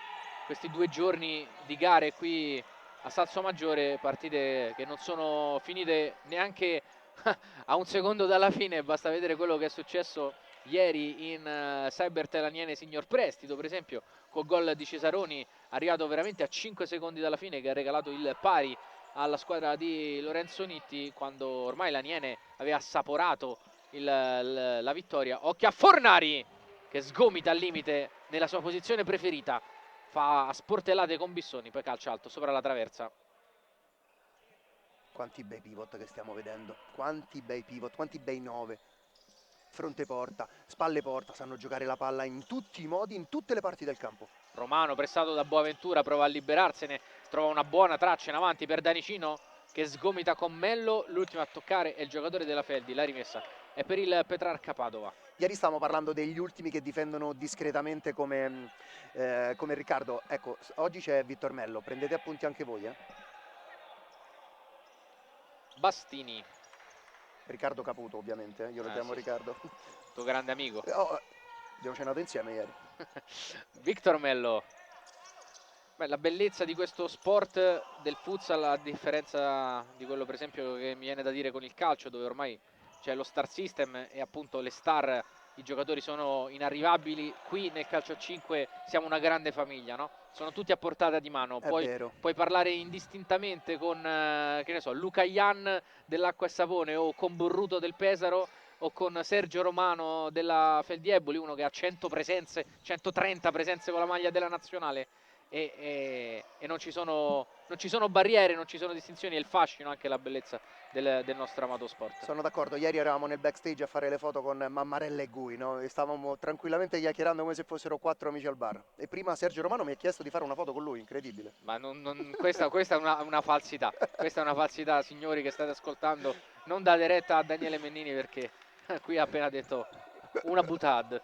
2 giorni di gare qui a Salsomaggiore, partite che non sono finite neanche a un secondo dalla fine, basta vedere quello che è successo ieri in Cybertel Aniene Signor Prestito, per esempio, col gol di Cesaroni arrivato veramente a 5 secondi dalla fine, che ha regalato il pari alla squadra di Lorenzo Nitti quando ormai l'Aniene aveva assaporato la vittoria. Occhio a Fornari che sgomita al limite nella sua posizione preferita, fa sportellate con Bissoni, poi calcio alto sopra la traversa. Quanti bei pivot che stiamo vedendo, quanti bei pivot, quanti bei 9. Fronte porta, spalle porta, sanno giocare la palla in tutti i modi, in tutte le parti del campo. Romano pressato da Boaventura, prova a liberarsene, trova una buona traccia in avanti per Danicino che sgomita con Mello, l'ultimo a toccare è il giocatore della Feldi, la rimessa è per il Petrarca Padova. Ieri stavamo parlando degli ultimi che difendono discretamente come Riccardo. Ecco, oggi c'è Vittor Mello, prendete appunti anche voi. Bastini. Riccardo Caputo ovviamente, io lo chiamo Sì, Riccardo. tuo grande amico. Abbiamo cenato insieme ieri. Victor Mello. Beh, la bellezza di questo sport del futsal, a differenza di quello per esempio che mi viene da dire con il calcio, dove ormai c'è lo star system e appunto le star, i giocatori sono inarrivabili, qui nel calcio a 5 siamo una grande famiglia, no? Sono tutti a portata di mano, È vero. puoi parlare indistintamente con che ne so, Luca Ian dell'Acqua e Sapone o con Borruto del Pesaro o con Sergio Romano della Feldieboli, uno che ha 100 presenze, 130 presenze con la maglia della nazionale. e non ci sono barriere, non ci sono distinzioni, è il fascino, anche la bellezza del nostro amato sport. Sono d'accordo, ieri eravamo nel backstage a fare le foto con Mammarella e Gui, no? E stavamo tranquillamente chiacchierando come se fossero 4 amici al bar. E prima Sergio Romano mi ha chiesto di fare una foto con lui, incredibile. Ma questa è una falsità. Questa è una falsità, signori che state ascoltando. Non date retta a Daniele Mennini, perché qui ha appena detto una butad.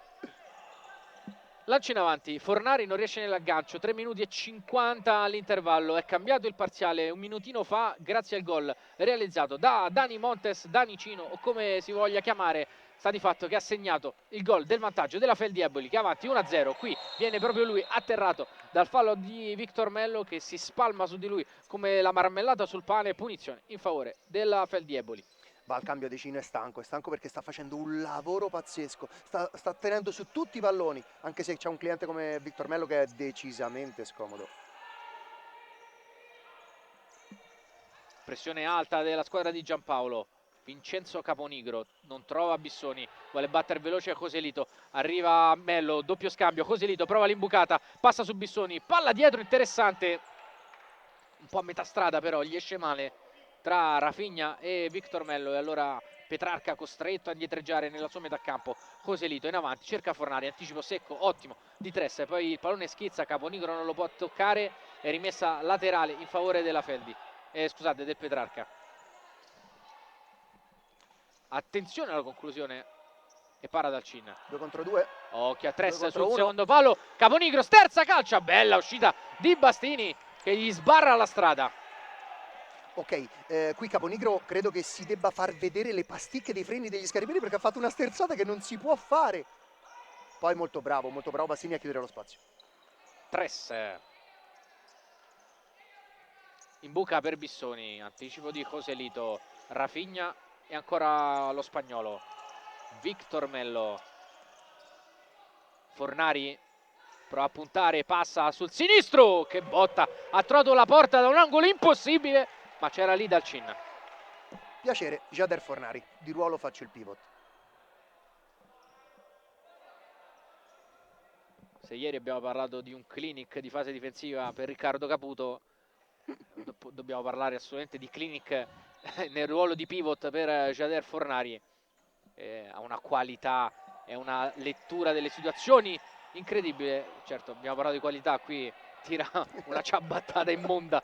Lancio in avanti, Fornari non riesce nell'aggancio, 3 minuti e 50 all'intervallo, è cambiato il parziale un minutino fa grazie al gol realizzato da Dani Montes, Dani Cino o come si voglia chiamare. Sta di fatto che ha segnato il gol del vantaggio della Feldieboli, che è avanti 1-0. Qui viene proprio lui atterrato dal fallo di Victor Mello, che si spalma su di lui come la marmellata sul pane. Punizione in favore della Feldieboli. Va al cambio, Decino, è stanco perché sta facendo un lavoro pazzesco, sta tenendo su tutti i palloni, anche se c'è un cliente come Victor Mello che è decisamente scomodo. Pressione alta della squadra di Giampaolo. Vincenzo Caponigro non trova Bissoni, vuole battere veloce a Coselito, arriva Mello, doppio scambio, Coselito prova l'imbucata, passa su Bissoni, palla dietro interessante, un po' a metà strada però, gli esce male tra Rafinha e Victor Mello, e allora Petrarca costretto a indietreggiare nella sua metà campo. Coselito in avanti, cerca Fornari, anticipo secco, ottimo di Tressa, poi il pallone schizza, Caponigro non lo può toccare, è rimessa laterale in favore della Feldi. Scusate, del Petrarca. Attenzione alla conclusione e para dal Cin. 2 contro 2. Occhio a 2 Tress contro sul 1. secondo palo. Caponigro sterza, calcia, bella uscita di Bastini che gli sbarra la strada. Ok, qui Caponigro credo che si debba far vedere le pasticche dei freni degli scarabini perché ha fatto una sterzata che non si può fare. Poi molto bravo Bastini a chiudere lo spazio. Tress. In buca per Bissoni, anticipo di Coselito, Rafinha e ancora lo spagnolo. Victor Mello. Fornari prova a puntare, passa sul sinistro, che botta, ha trovato la porta da un angolo impossibile, ma c'era lì dal Cin. Piacere, Jader Fornari, di ruolo faccio il pivot. Se ieri abbiamo parlato di un clinic di fase difensiva per Riccardo Caputo, dobbiamo parlare assolutamente di clinic nel ruolo di pivot per Jader Fornari. Ha una qualità e una lettura delle situazioni incredibile. Certo, abbiamo parlato di qualità, qui tira una ciabattata immonda,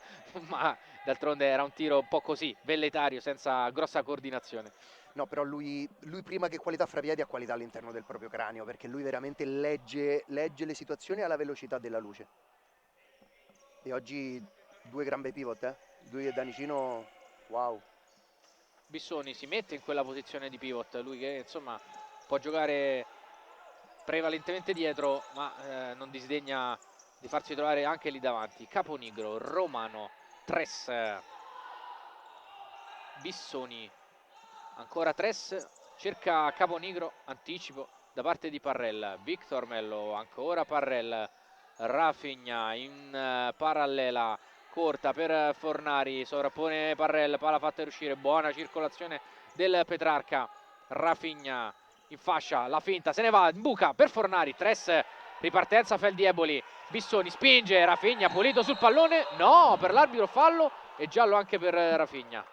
ma d'altronde era un tiro un po' così, velletario, senza grossa coordinazione. No, però lui prima che qualità fra piedi ha qualità all'interno del proprio cranio, perché lui veramente legge le situazioni alla velocità della luce. E oggi 2 gran bei pivot, Lui e Danicino, wow. Bissoni si mette in quella posizione di pivot, lui che insomma può giocare prevalentemente dietro, ma non disdegna di farsi trovare anche lì davanti. Caponigro, Romano, Tress, Bissoni, ancora Tress, cerca Caponigro, anticipo da parte di Parrell, Victor Mello, ancora Parrell, Rafinha in parallela, corta per Fornari, sovrappone Parrell, palla fatta uscire, buona circolazione del Petrarca, Rafinha in fascia, la finta, se ne va, in buca per Fornari, Tress, ripartenza Feldieboli, Bissoni spinge, Rafinha pulito sul pallone, no, per l'arbitro fallo e giallo anche per Rafinha.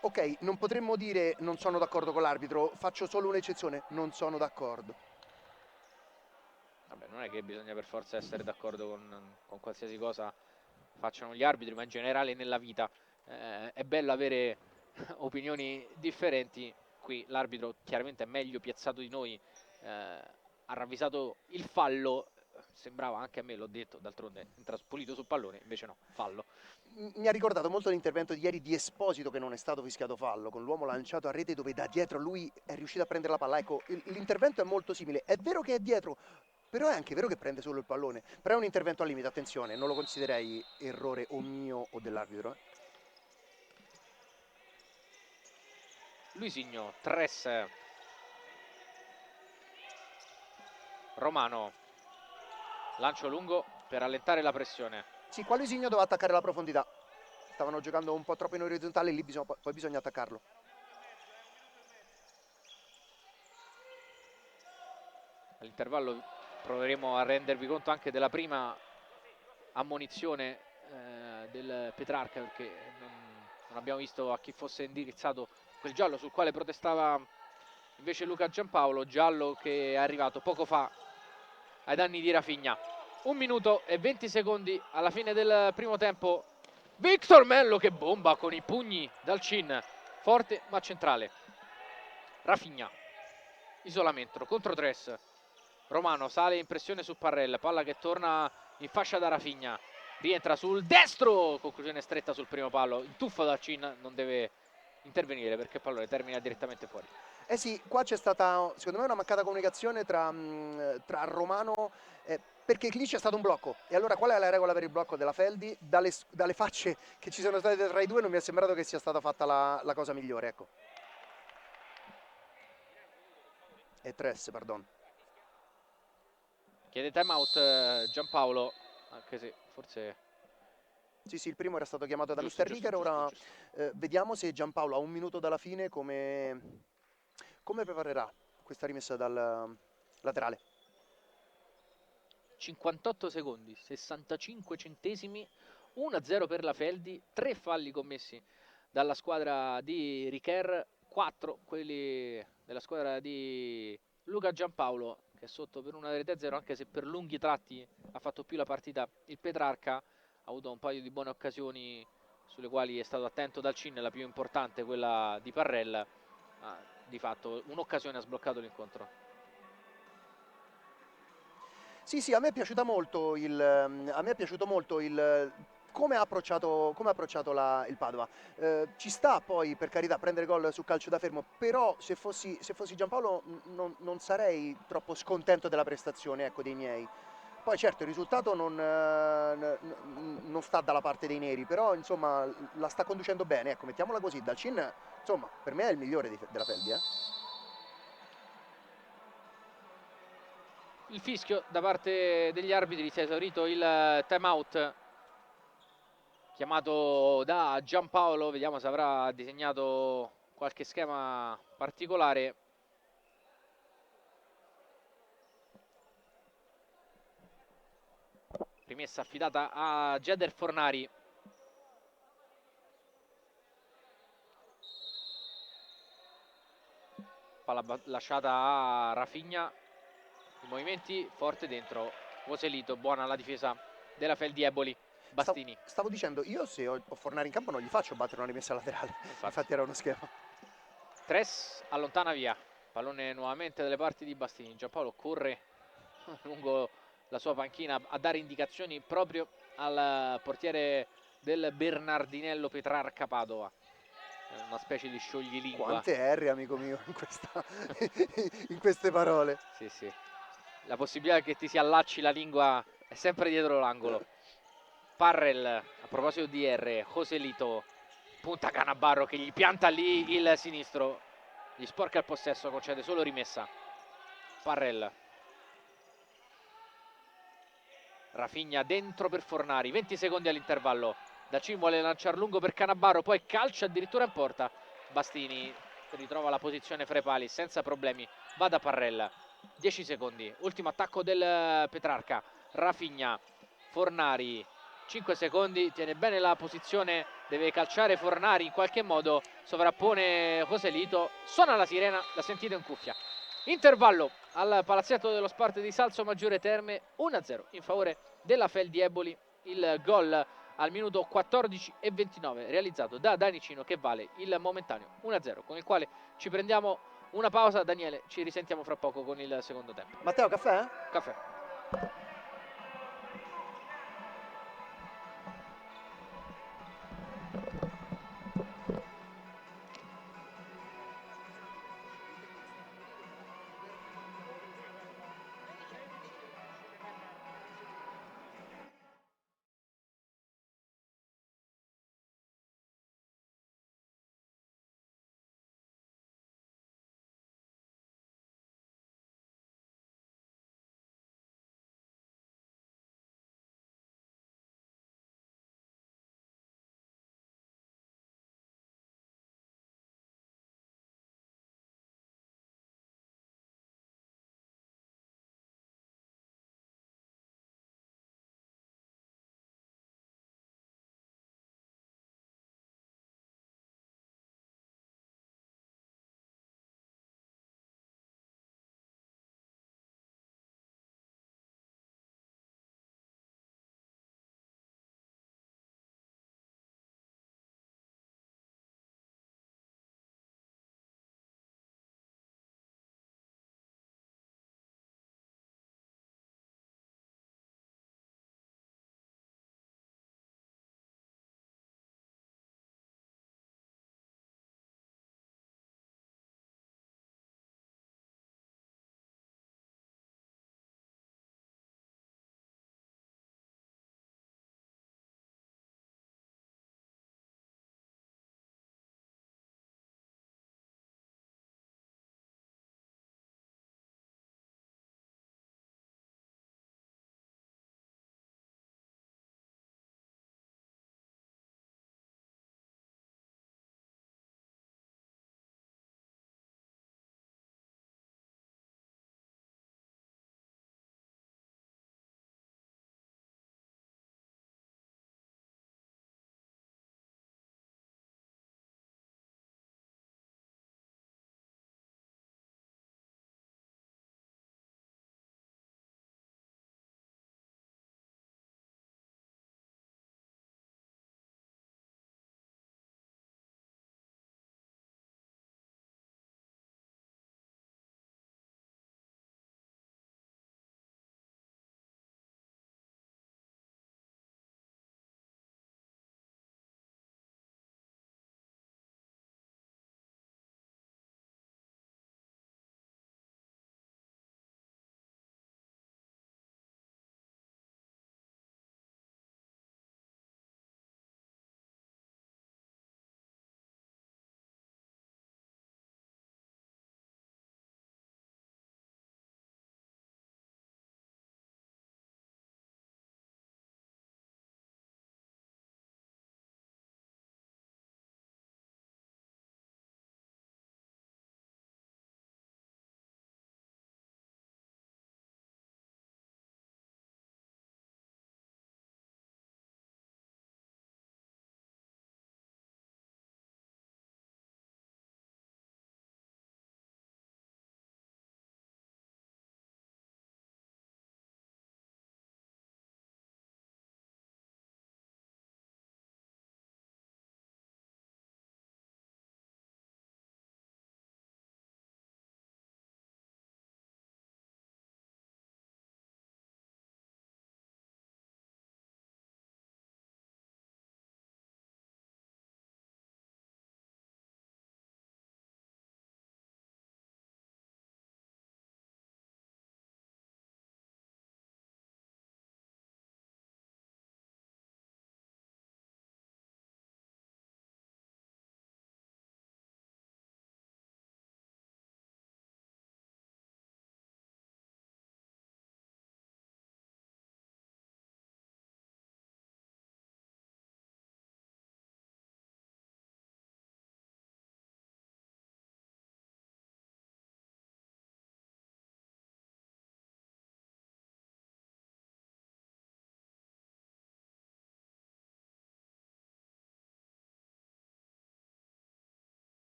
Ok, non potremmo dire non sono d'accordo con l'arbitro, faccio solo un'eccezione, non sono d'accordo. Vabbè, non è che bisogna per forza essere d'accordo con qualsiasi cosa facciano gli arbitri, ma in generale nella vita è bello avere opinioni differenti. Qui l'arbitro chiaramente è meglio piazzato di noi, ha ravvisato il fallo, sembrava anche a me, l'ho detto, d'altronde entra pulito sul pallone, invece no, fallo. Mi ha ricordato molto l'intervento di ieri di Esposito che non è stato fischiato fallo, con l'uomo lanciato a rete dove da dietro lui è riuscito a prendere la palla. Ecco, l'intervento è molto simile. È vero che è dietro, però è anche vero che prende solo il pallone. Però è un intervento al limite, attenzione, non lo considerei errore o mio o dell'arbitro. Luisinho, Tress, Romano, lancio lungo per allentare la pressione. Sì, qua Luisinho doveva attaccare la profondità. Stavano giocando un po' troppo in orizzontale, lì poi bisogna attaccarlo. All'intervallo proveremo a rendervi conto anche della prima ammonizione del Petrarca, perché non abbiamo visto a chi fosse indirizzato quel giallo sul quale protestava invece Luca Giampaolo, giallo che è arrivato poco fa ai danni di Rafinha. 1 minuto e 20 secondi alla fine del primo tempo. Victor Mello che bomba con i pugni dal chin, forte ma centrale. Rafinha, isolamento contro Tres. Romano sale in pressione su Parrell, palla che torna in fascia da Rafinha, rientra sul destro, conclusione stretta sul primo palo, il tuffo da Cin non deve intervenire perché il pallone termina direttamente fuori. Eh sì, qua c'è stata secondo me una mancata comunicazione tra Romano, perché lì c'è stato un blocco. E allora qual è la regola per il blocco della Feldi? Dalle facce che ci sono state tra i due non mi è sembrato che sia stata fatta la cosa migliore, ecco. E Tres, pardon. Chiede time out Giampaolo, anche se forse... Sì, sì, il primo era stato chiamato da Giusto, Mister giusto, Righer, giusto, ora giusto. vediamo se Giampaolo a 1 minuto dalla fine come preparerà questa rimessa dal laterale. 58 secondi, 65 centesimi, 1-0 per la Feldi, 3 falli commessi dalla squadra di Richer, 4 quelli della squadra di Luca Giampaolo, che è sotto per una rete a 0, anche se per lunghi tratti ha fatto più la partita il Petrarca, ha avuto un paio di buone occasioni sulle quali è stato attento dal Cin, la più importante quella di Parrell, ma di fatto un'occasione ha sbloccato l'incontro. Sì, sì, a me è piaciuta molto a me è piaciuto molto come ha approcciato il Padova. Ci sta poi, per carità, prendere gol su calcio da fermo, però se fossi Giampaolo non sarei troppo scontento della prestazione, ecco, dei miei. Poi certo il risultato non sta dalla parte dei neri, però insomma la sta conducendo bene, ecco, mettiamola così. Dalcin, insomma, per me è il migliore della Feldi, eh. Il fischio da parte degli arbitri, si è esaurito il time out chiamato da Giampaolo, vediamo se avrà disegnato qualche schema particolare. Rimessa affidata a Geder Fornari. Palla lasciata a Rafinha, i movimenti, forte dentro Voselito, buona la difesa della Feldi Eboli. Bastini, Stavo dicendo, io se ho Fornari in campo non gli faccio battere una rimessa laterale, infatti. infatti era uno schema. Tres allontana via, pallone nuovamente dalle parti di Bastini. Giampaolo corre lungo la sua panchina a dare indicazioni proprio al portiere del Bernardinello Petrarca Padova, una specie di scioglilingua. Quante R, amico mio, in queste parole. Sì, sì, la possibilità che ti si allacci la lingua è sempre dietro l'angolo. Parrell, a proposito di R, Joselito, punta Canabarro che gli pianta lì il sinistro, gli sporca il possesso, concede solo rimessa. Parrell, Rafinha dentro per Fornari, 20 secondi all'intervallo. Dacin vuole lanciare lungo per Cannavaro, poi calcia addirittura in porta. Bastini ritrova la posizione fra i pali senza problemi, va da Parrell. 10 secondi, ultimo attacco del Petrarca. Rafinha, Fornari, 5 secondi, tiene bene la posizione, deve calciare Fornari in qualche modo, sovrappone Joselito, suona la sirena, la sentite in cuffia. Intervallo al palazzetto dello Sport di Salso Maggiore Terme, 1-0 in favore della Feldi Eboli. Il gol al minuto 14 e 29 realizzato da Danicino, che vale il momentaneo 1-0, con il quale ci prendiamo una pausa. Daniele, ci risentiamo fra poco con il secondo tempo. Matteo, caffè? Caffè.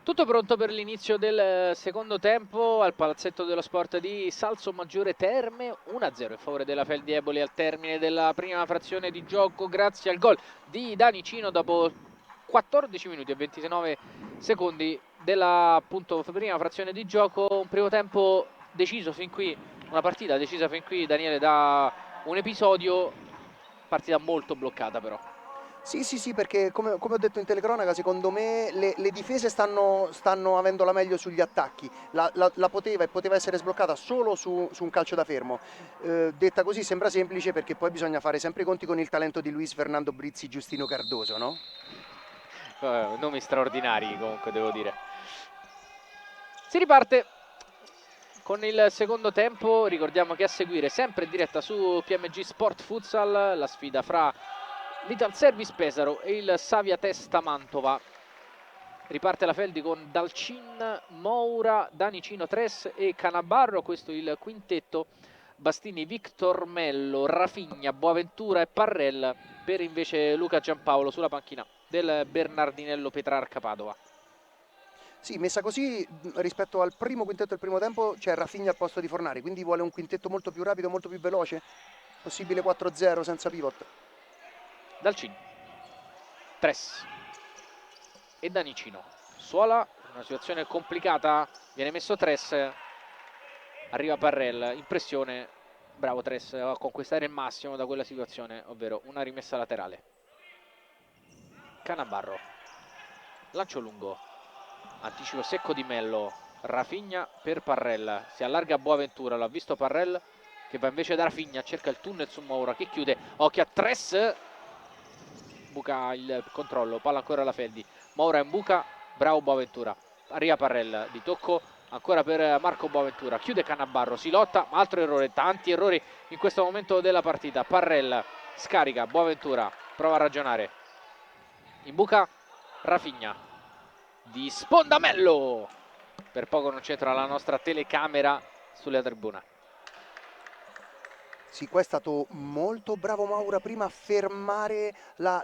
Tutto pronto per l'inizio del secondo tempo al Palazzetto dello Sport di Salsomaggiore Terme, 1-0 in favore della Feldi Eboli al termine della prima frazione di gioco grazie al gol di Dani Cino dopo 14 minuti e 29 secondi della appunto prima frazione di gioco. Un primo tempo deciso fin qui, una partita decisa fin qui, Daniele, da un episodio, partita molto bloccata però. Sì, sì, sì, perché come ho detto in telecronaca, secondo me le difese stanno avendo la meglio sugli attacchi. La poteva essere sbloccata solo su un calcio da fermo. Detta così sembra semplice perché poi bisogna fare sempre i conti con il talento di Luis Fernando Brizzi, Giustino Cardoso, no? Nomi straordinari comunque, devo dire. Si riparte con il secondo tempo. Ricordiamo che a seguire, sempre in diretta su PMG Sport Futsal, la sfida fra l'Ital Service Pesaro e il Savia Testa Mantova. Riparte la Feldi con Dalcin, Moura, Danicino, Tres e Canabarro. Questo è il quintetto. Bastini, Victor Mello, Rafigna, Boaventura e Parrell, per invece Luca Giampaolo sulla panchina del Bernardinello Petrarca Padova. Sì, messa così rispetto al primo quintetto del primo tempo c'è Rafinha al posto di Fornari, quindi vuole un quintetto molto più rapido, molto più veloce. Possibile 4-0 senza pivot. Dalcin, Tres e Danicino. Suola, una situazione complicata, viene messo Tres, arriva Parrell, in pressione, bravo Tres a conquistare il massimo da quella situazione, ovvero una rimessa laterale. Canabarro, lancio lungo, anticipo secco di Mello, Rafigna per Parrell, si allarga Boaventura, l'ha visto Parrell che va invece da Rafigna, cerca il tunnel su Moura che chiude, occhio a Tres, buca il controllo, palla ancora alla Feldi, Moura in buca, bravo Boaventura, arriva Parrell, di tocco ancora per Marco Boaventura, chiude Canabarro, si lotta, ma altro errore, tanti errori in questo momento della partita. Parrell scarica, Boaventura prova a ragionare, in buca Rafigna, di Spondamello, per poco non c'entra la nostra telecamera sulla tribuna. Sì, qua è stato molto bravo Maura prima a fermare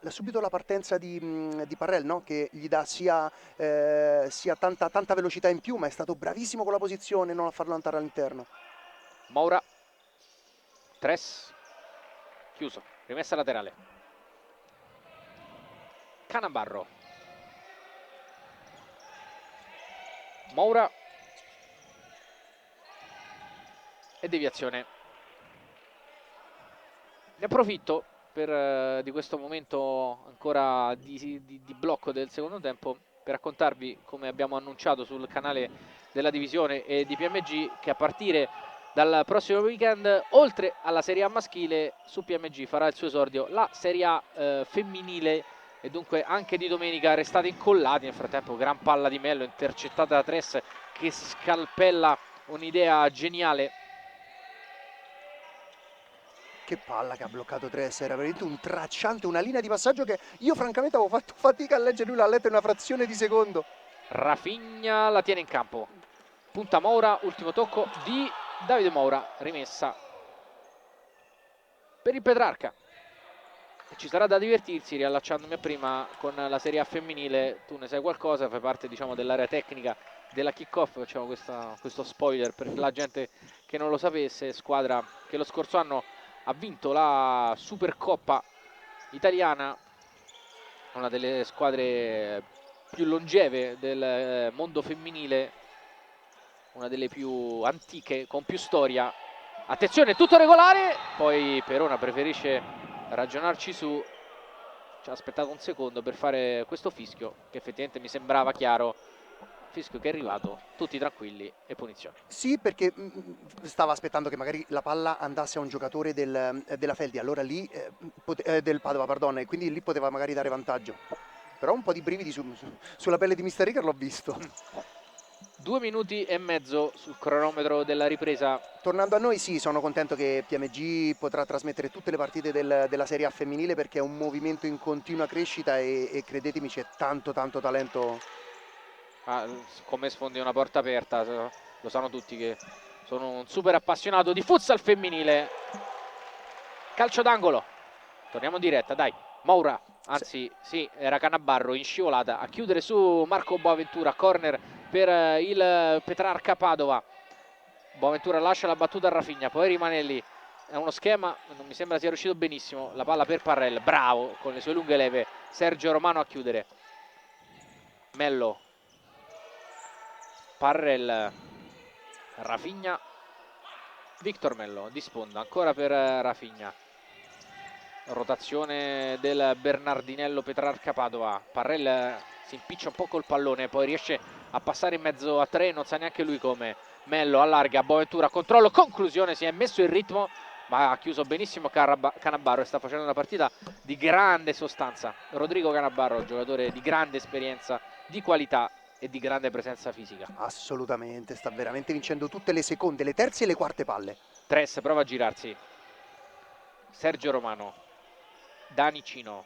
subito la partenza di Parrell, no? Che gli dà sia tanta velocità in più, ma è stato bravissimo con la posizione, non a farlo andare all'interno. Moura, Tres, chiuso, rimessa laterale. Canabarro, Moura e deviazione. Ne approfitto di questo momento ancora di blocco del secondo tempo per raccontarvi, come abbiamo annunciato sul canale della divisione e di PMG, che a partire dal prossimo weekend, oltre alla Serie A maschile, su PMG farà il suo esordio la Serie A femminile, e dunque anche di domenica restate incollati. Nel frattempo gran palla di Mello intercettata da Tres che scalpella un'idea geniale. Che palla che ha bloccato Tres, era veramente un tracciante, una linea di passaggio che io francamente avevo fatto fatica a leggere, lui l'ha letto in una frazione di secondo. Rafigna la tiene in campo, punta Moura, ultimo tocco di Davide Moura, rimessa per il Petrarca. E ci sarà da divertirsi, riallacciandomi a prima con la Serie A femminile. Tu ne sai qualcosa, fai parte, diciamo, dell'area tecnica della kick-off. Facciamo questo spoiler per la gente che non lo sapesse. Squadra che lo scorso anno ha vinto la Supercoppa italiana, una delle squadre più longeve del mondo femminile, una delle più antiche, con più storia. Attenzione, tutto regolare, poi Perona preferisce ragionarci su, ci ha aspettato un secondo per fare questo fischio che effettivamente mi sembrava chiaro, fischio che è arrivato, tutti tranquilli e punizione. Sì, perché stava aspettando che magari la palla andasse a un giocatore della Feldi, allora lì, del Padova, pardon, e quindi lì poteva magari dare vantaggio. Però un po' di brividi sulla pelle di Mister Ricker l'ho visto. 2 minuti e mezzo sul cronometro della ripresa. Tornando a noi, sì, sono contento che PMG potrà trasmettere tutte le partite della Serie A femminile perché è un movimento in continua crescita e credetemi c'è tanto talento. Come sfondi una porta aperta, lo sanno tutti che sono un super appassionato di futsal femminile. Calcio d'angolo, torniamo in diretta, dai. Maura, anzi sì, era Canabarro in scivolata a chiudere su Marco Boaventura, corner per il Petrarca Padova. Boaventura lascia la battuta a Rafinha, poi rimane lì, è uno schema, non mi sembra sia riuscito benissimo, la palla per Parrell, bravo con le sue lunghe leve Sergio Romano a chiudere. Mello, Parrell, Rafinha, Victor Mello di sponda ancora per Rafinha. Rotazione del Bernardinello Petrarca Padova. Parrell si impiccia un po' col pallone, poi riesce a passare in mezzo a tre, non sa neanche lui come. Mello allarga, Boaventura, controllo, conclusione, si è messo in ritmo, ma ha chiuso benissimo Canabarro e sta facendo una partita di grande sostanza. Rodrigo Canabarro, giocatore di grande esperienza, di qualità e di grande presenza fisica. Assolutamente, sta veramente vincendo tutte le seconde, le terze e le quarte palle. Tres prova a girarsi. Sergio Romano, Danicino,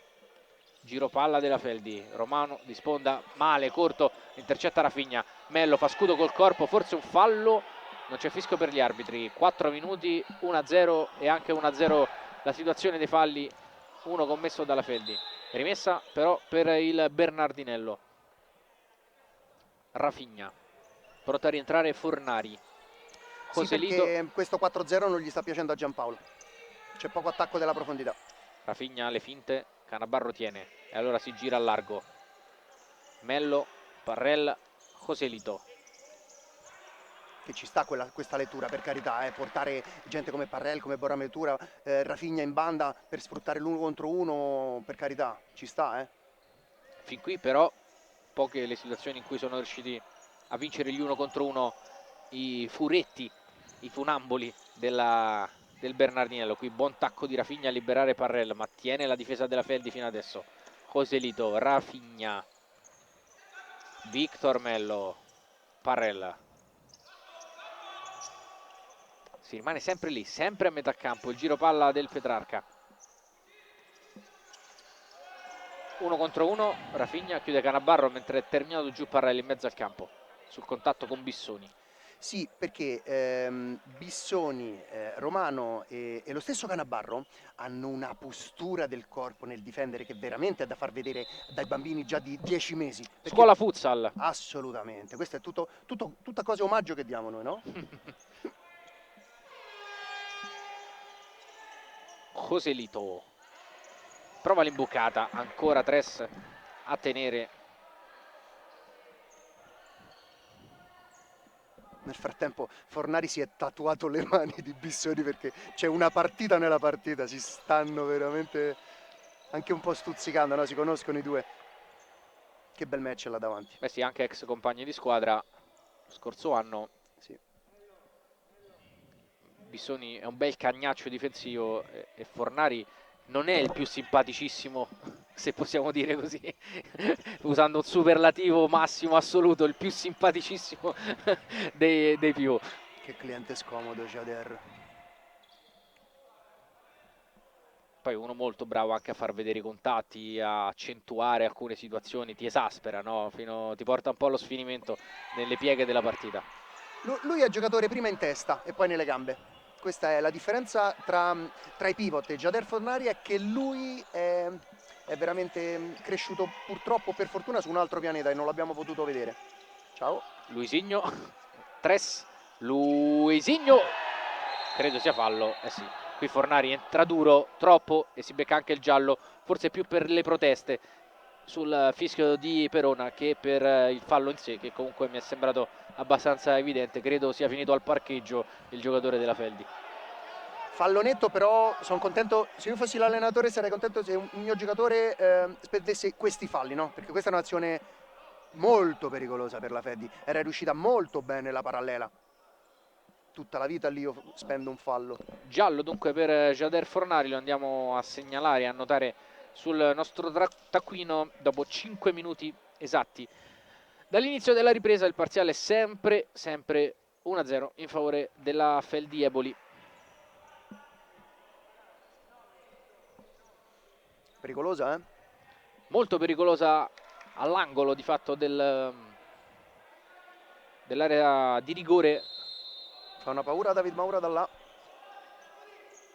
giro palla della Feldi, Romano di sponda, male, corto, intercetta Rafinha, Mello fa scudo col corpo, forse un fallo, non c'è fischio per gli arbitri, 4 minuti, 1-0 e anche 1-0 la situazione dei falli, uno commesso dalla Feldi, rimessa però per il Bernardinello. Rafinha, pronto a rientrare Fornari, Sì, Joselito, perché questo 4-0 non gli sta piacendo a Giampaolo. C'è poco attacco della profondità. Rafinha le finte, Canabarro tiene e allora si gira a largo. Mello, Parrell, Joselito. Che ci sta questa lettura, per carità, portare gente come Parrell, come Bonaventura, Rafinha in banda per sfruttare l'uno contro uno, per carità, ci sta, Fin qui però poche le situazioni in cui sono riusciti a vincere gli uno contro uno i furetti, i funamboli del Bernardinello. Qui buon tacco di Rafinha a liberare Parrell, ma tiene la difesa della Feldi fino adesso. Joselito, Rafinha, Victor Mello, Parrell. Si rimane sempre lì, sempre a metà campo, il giro palla del Petrarca. Uno contro uno, Rafinha chiude Canabarro mentre è terminato giù Parrell in mezzo al campo, sul contatto con Bissoni. Sì, perché Bissoni, Romano e lo stesso Canabarro hanno una postura del corpo nel difendere che veramente è da far vedere dai bambini già di 10 mesi. Perché Scuola futsal. assolutamente, questo è tutta cosa omaggio che diamo noi, no? Joselito prova l'imbucata, ancora Tres a tenere. Nel frattempo Fornari si è tatuato le mani di Bissoni perché c'è una partita nella partita, si stanno veramente anche un po' stuzzicando, no? Si conoscono i due. Che bel match là davanti. Beh sì, anche ex compagni di squadra lo scorso anno. Sì. Bissoni è un bel cagnaccio difensivo e Fornari non è il più simpaticissimo, se possiamo dire così, usando un superlativo massimo assoluto, il più simpaticissimo dei più. Che cliente scomodo, Jader. Poi uno molto bravo anche a far vedere i contatti, a accentuare alcune situazioni, ti esaspera, no? Ti porta un po' allo sfinimento nelle pieghe della partita. Lui è giocatore prima in testa e poi nelle gambe. Questa è la differenza tra i pivot e Jader Fornari, è che lui è veramente cresciuto purtroppo per fortuna su un altro pianeta e non l'abbiamo potuto vedere. Ciao. Luisinho, Tres, Luisinho, credo sia fallo, eh sì, qui Fornari entra duro, troppo e si becca anche il giallo, forse più per le proteste sul fischio di Perona che per il fallo in sé, che comunque mi è sembrato abbastanza evidente, credo sia finito al parcheggio il giocatore della Feldi. Fallo netto, però sono contento, se io fossi l'allenatore sarei contento se un mio giocatore spendesse questi falli, no? Perché questa è un'azione molto pericolosa per la Feddi, era riuscita molto bene la parallela. Tutta la vita lì io spendo un fallo. Giallo dunque per Jader Fornari, lo andiamo a segnalare e a notare sul nostro taccuino dopo 5 minuti esatti. Dall'inizio della ripresa il parziale è sempre 1-0 in favore della Feldi Eboli. Pericolosa, eh? Molto pericolosa all'angolo di fatto dell'area di rigore. Fa una paura David Maura da là.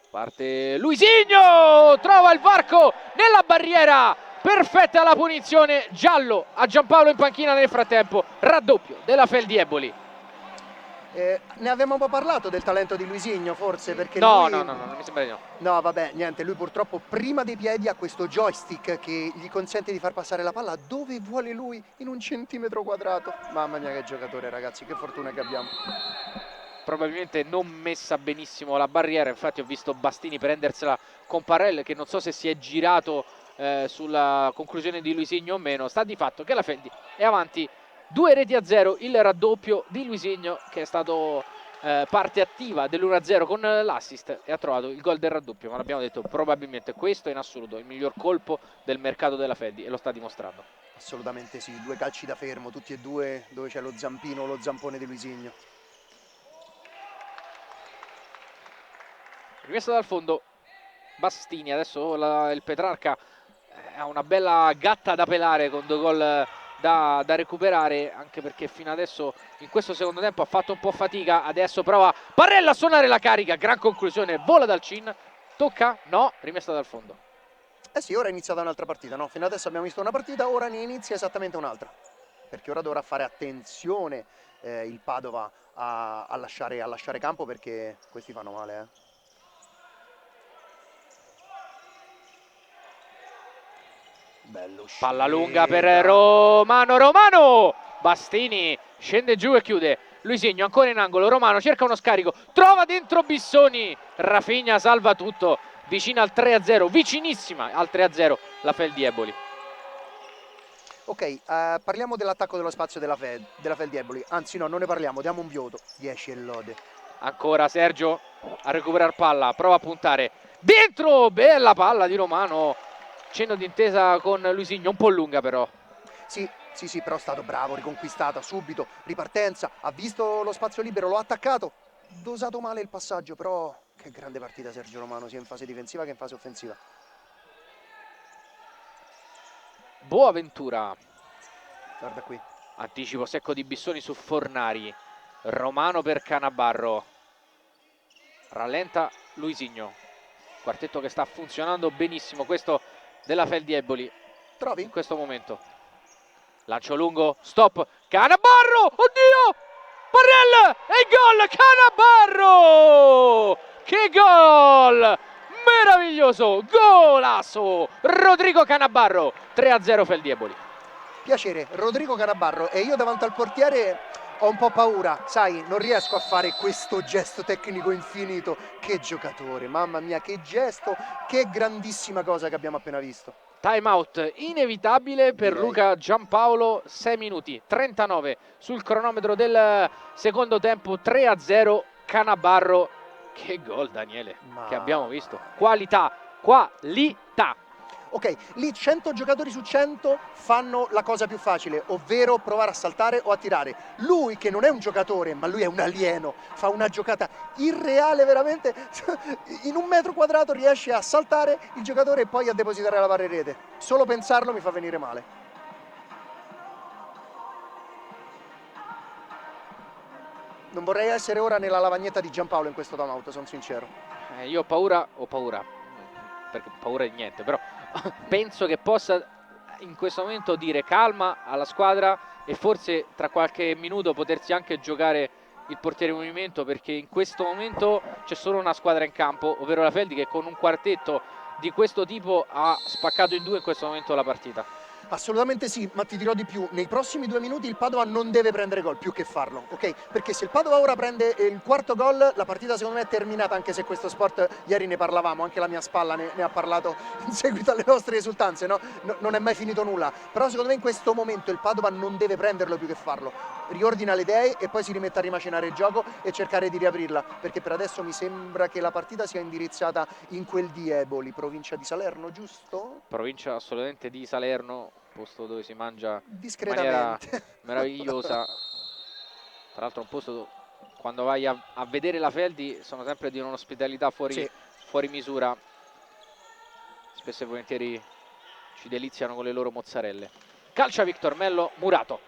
Parte Luisinho, trova il varco nella barriera, perfetta la punizione, giallo a Giampaolo in panchina nel frattempo, raddoppio della Feldieboli. Ne avevamo un po' parlato del talento di Luisinho, forse, perché No, lui... non mi sembra di no. No, vabbè, niente, lui purtroppo prima dei piedi ha questo joystick che gli consente di far passare la palla dove vuole lui, in un centimetro quadrato. Mamma mia che giocatore, ragazzi, che fortuna che abbiamo. Probabilmente non messa benissimo la barriera, infatti ho visto Bastini prendersela con Parrell che non so se si è girato sulla conclusione di Luisigno o meno. Sta di fatto che la Feldi è avanti 2-0, il raddoppio di Luisigno che è stato parte attiva dell'1-0 con l'assist e ha trovato il gol del raddoppio, ma l'abbiamo detto, probabilmente questo è in assoluto il miglior colpo del mercato della Feldi e lo sta dimostrando. Assolutamente sì, 2 calci da fermo, tutti e due dove c'è lo zampino, lo zampone di Luisigno. Rimessa dal fondo Bastini, adesso il Petrarca ha una bella gatta da pelare con 2 gol da recuperare, anche perché fino adesso in questo secondo tempo ha fatto un po' fatica. Adesso prova Parrella a suonare la carica, gran conclusione, vola dal cin, tocca, no, rimessa dal fondo. Eh sì, ora è iniziata un'altra partita, no? Fino adesso abbiamo visto una partita, ora ne inizia esattamente un'altra. Perché ora dovrà fare attenzione il Padova a lasciare campo, perché questi fanno male, eh. Bello uscita. Palla lunga per Romano, Bastini scende giù e chiude. Luisigno ancora in angolo, Romano cerca uno scarico, trova dentro Bissoni, Rafinha salva tutto, vicina al 3-0, vicinissima al 3-0 la Feldieboli. Ok, parliamo dell'attacco dello spazio della Feldieboli. Anzi no, non ne parliamo, diamo un voto. 10 e lode. Ancora Sergio a recuperare palla, prova a puntare dentro, bella palla di Romano, cenno d'intesa con Luisigno, un po' lunga però. Sì, però è stato bravo, riconquistata subito, ripartenza, ha visto lo spazio libero, l'ha attaccato, dosato male il passaggio, però che grande partita Sergio Romano, sia in fase difensiva che in fase offensiva. Boaventura, Guarda qui. anticipo secco di Bissoni su Fornari, Romano per Canabarro, rallenta Luisigno, quartetto che sta funzionando benissimo questo della Feldieboli Trovi? in questo momento. Lancio lungo, stop, Canabarro, oddio, Parrell e il gol, Canabarro, che gol, meraviglioso, golasso, Rodrigo Canabarro, 3-0 Feldieboli. Piacere, Rodrigo Canabarro, e io davanti al portiere ho un po' paura, sai, non riesco a fare questo gesto tecnico infinito. Che giocatore, mamma mia, che gesto, che grandissima cosa che abbiamo appena visto. Time out inevitabile per Direi. Luca Giampaolo, 6 minuti 39 sul cronometro del secondo tempo, 3-0 Canabarro. Che gol Daniele, che abbiamo visto, qualità. Ok, lì 100 giocatori su 100 fanno la cosa più facile, ovvero provare a saltare o a tirare. Lui, che non è un giocatore, ma lui è un alieno, fa una giocata irreale veramente. In un metro quadrato riesce a saltare il giocatore e poi a depositare la palla in rete. Solo pensarlo mi fa venire male. Non vorrei essere ora nella lavagnetta di Giampaolo in questo timeout, sono sincero. Io ho paura, perché paura di niente, però penso che possa in questo momento dire calma alla squadra e forse tra qualche minuto potersi anche giocare il portiere in movimento, perché in questo momento c'è solo una squadra in campo, ovvero la Feldi, che con un quartetto di questo tipo ha spaccato in due in questo momento la partita. Assolutamente sì, ma ti dirò di più, nei prossimi 2 minuti il Padova non deve prendere gol più che farlo, ok? Perché se il Padova ora prende il quarto gol, la partita secondo me è terminata, anche se questo sport, ieri ne parlavamo, anche la mia spalla ne ha parlato in seguito alle nostre esultanze, no? Non è mai finito nulla, però secondo me in questo momento il Padova non deve prenderlo più che farlo, riordina le idee e poi si rimette a rimacinare il gioco e cercare di riaprirla, perché per adesso mi sembra che la partita sia indirizzata in quel di Eboli, provincia di Salerno, giusto? Provincia assolutamente di Salerno, posto dove si mangia in maniera Discretamente. meravigliosa. Tra l'altro un posto quando vai a vedere la Feldi sono sempre di un'ospitalità Sì. fuori misura. Spesso e volentieri ci deliziano con le loro mozzarelle. Calcia Victor Mello, Murato.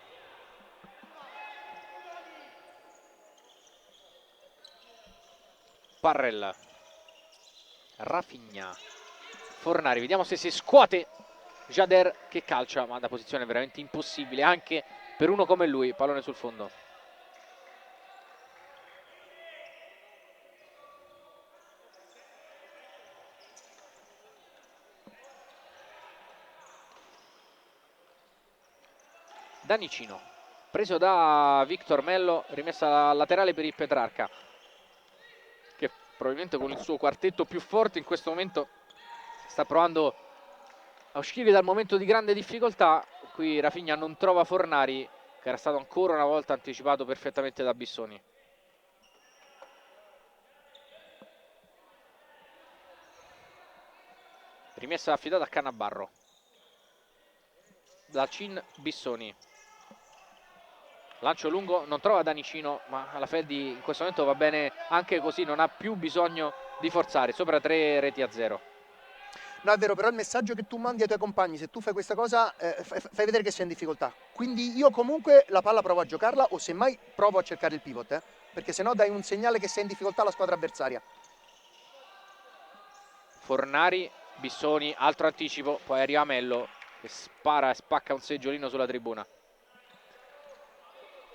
Parrella. Rafinha, Fornari, vediamo se si scuote Jader che calcia, ma da posizione veramente impossibile anche per uno come lui. Pallone sul fondo. Danicino, preso da Victor Mello, rimessa laterale per il Petrarca, che probabilmente con il suo quartetto più forte in questo momento sta provando a uscire dal momento di grande difficoltà. Qui Rafinha non trova Fornari, che era stato ancora una volta anticipato perfettamente da Bissoni. Rimessa affidata a Cannabarro. Da Cin Bissoni. Lancio lungo, non trova Danicino, ma la Feldi in questo momento va bene anche così, non ha più bisogno di forzare, sopra 3 reti a 0. No, è vero, però il messaggio che tu mandi ai tuoi compagni, se tu fai questa cosa, fai vedere che sei in difficoltà. Quindi io comunque la palla provo a giocarla o semmai provo a cercare il pivot, perché sennò dai un segnale che sei in difficoltà alla squadra avversaria. Fornari, Bissoni, altro anticipo, poi arriva Mello che spara e spacca un seggiolino sulla tribuna.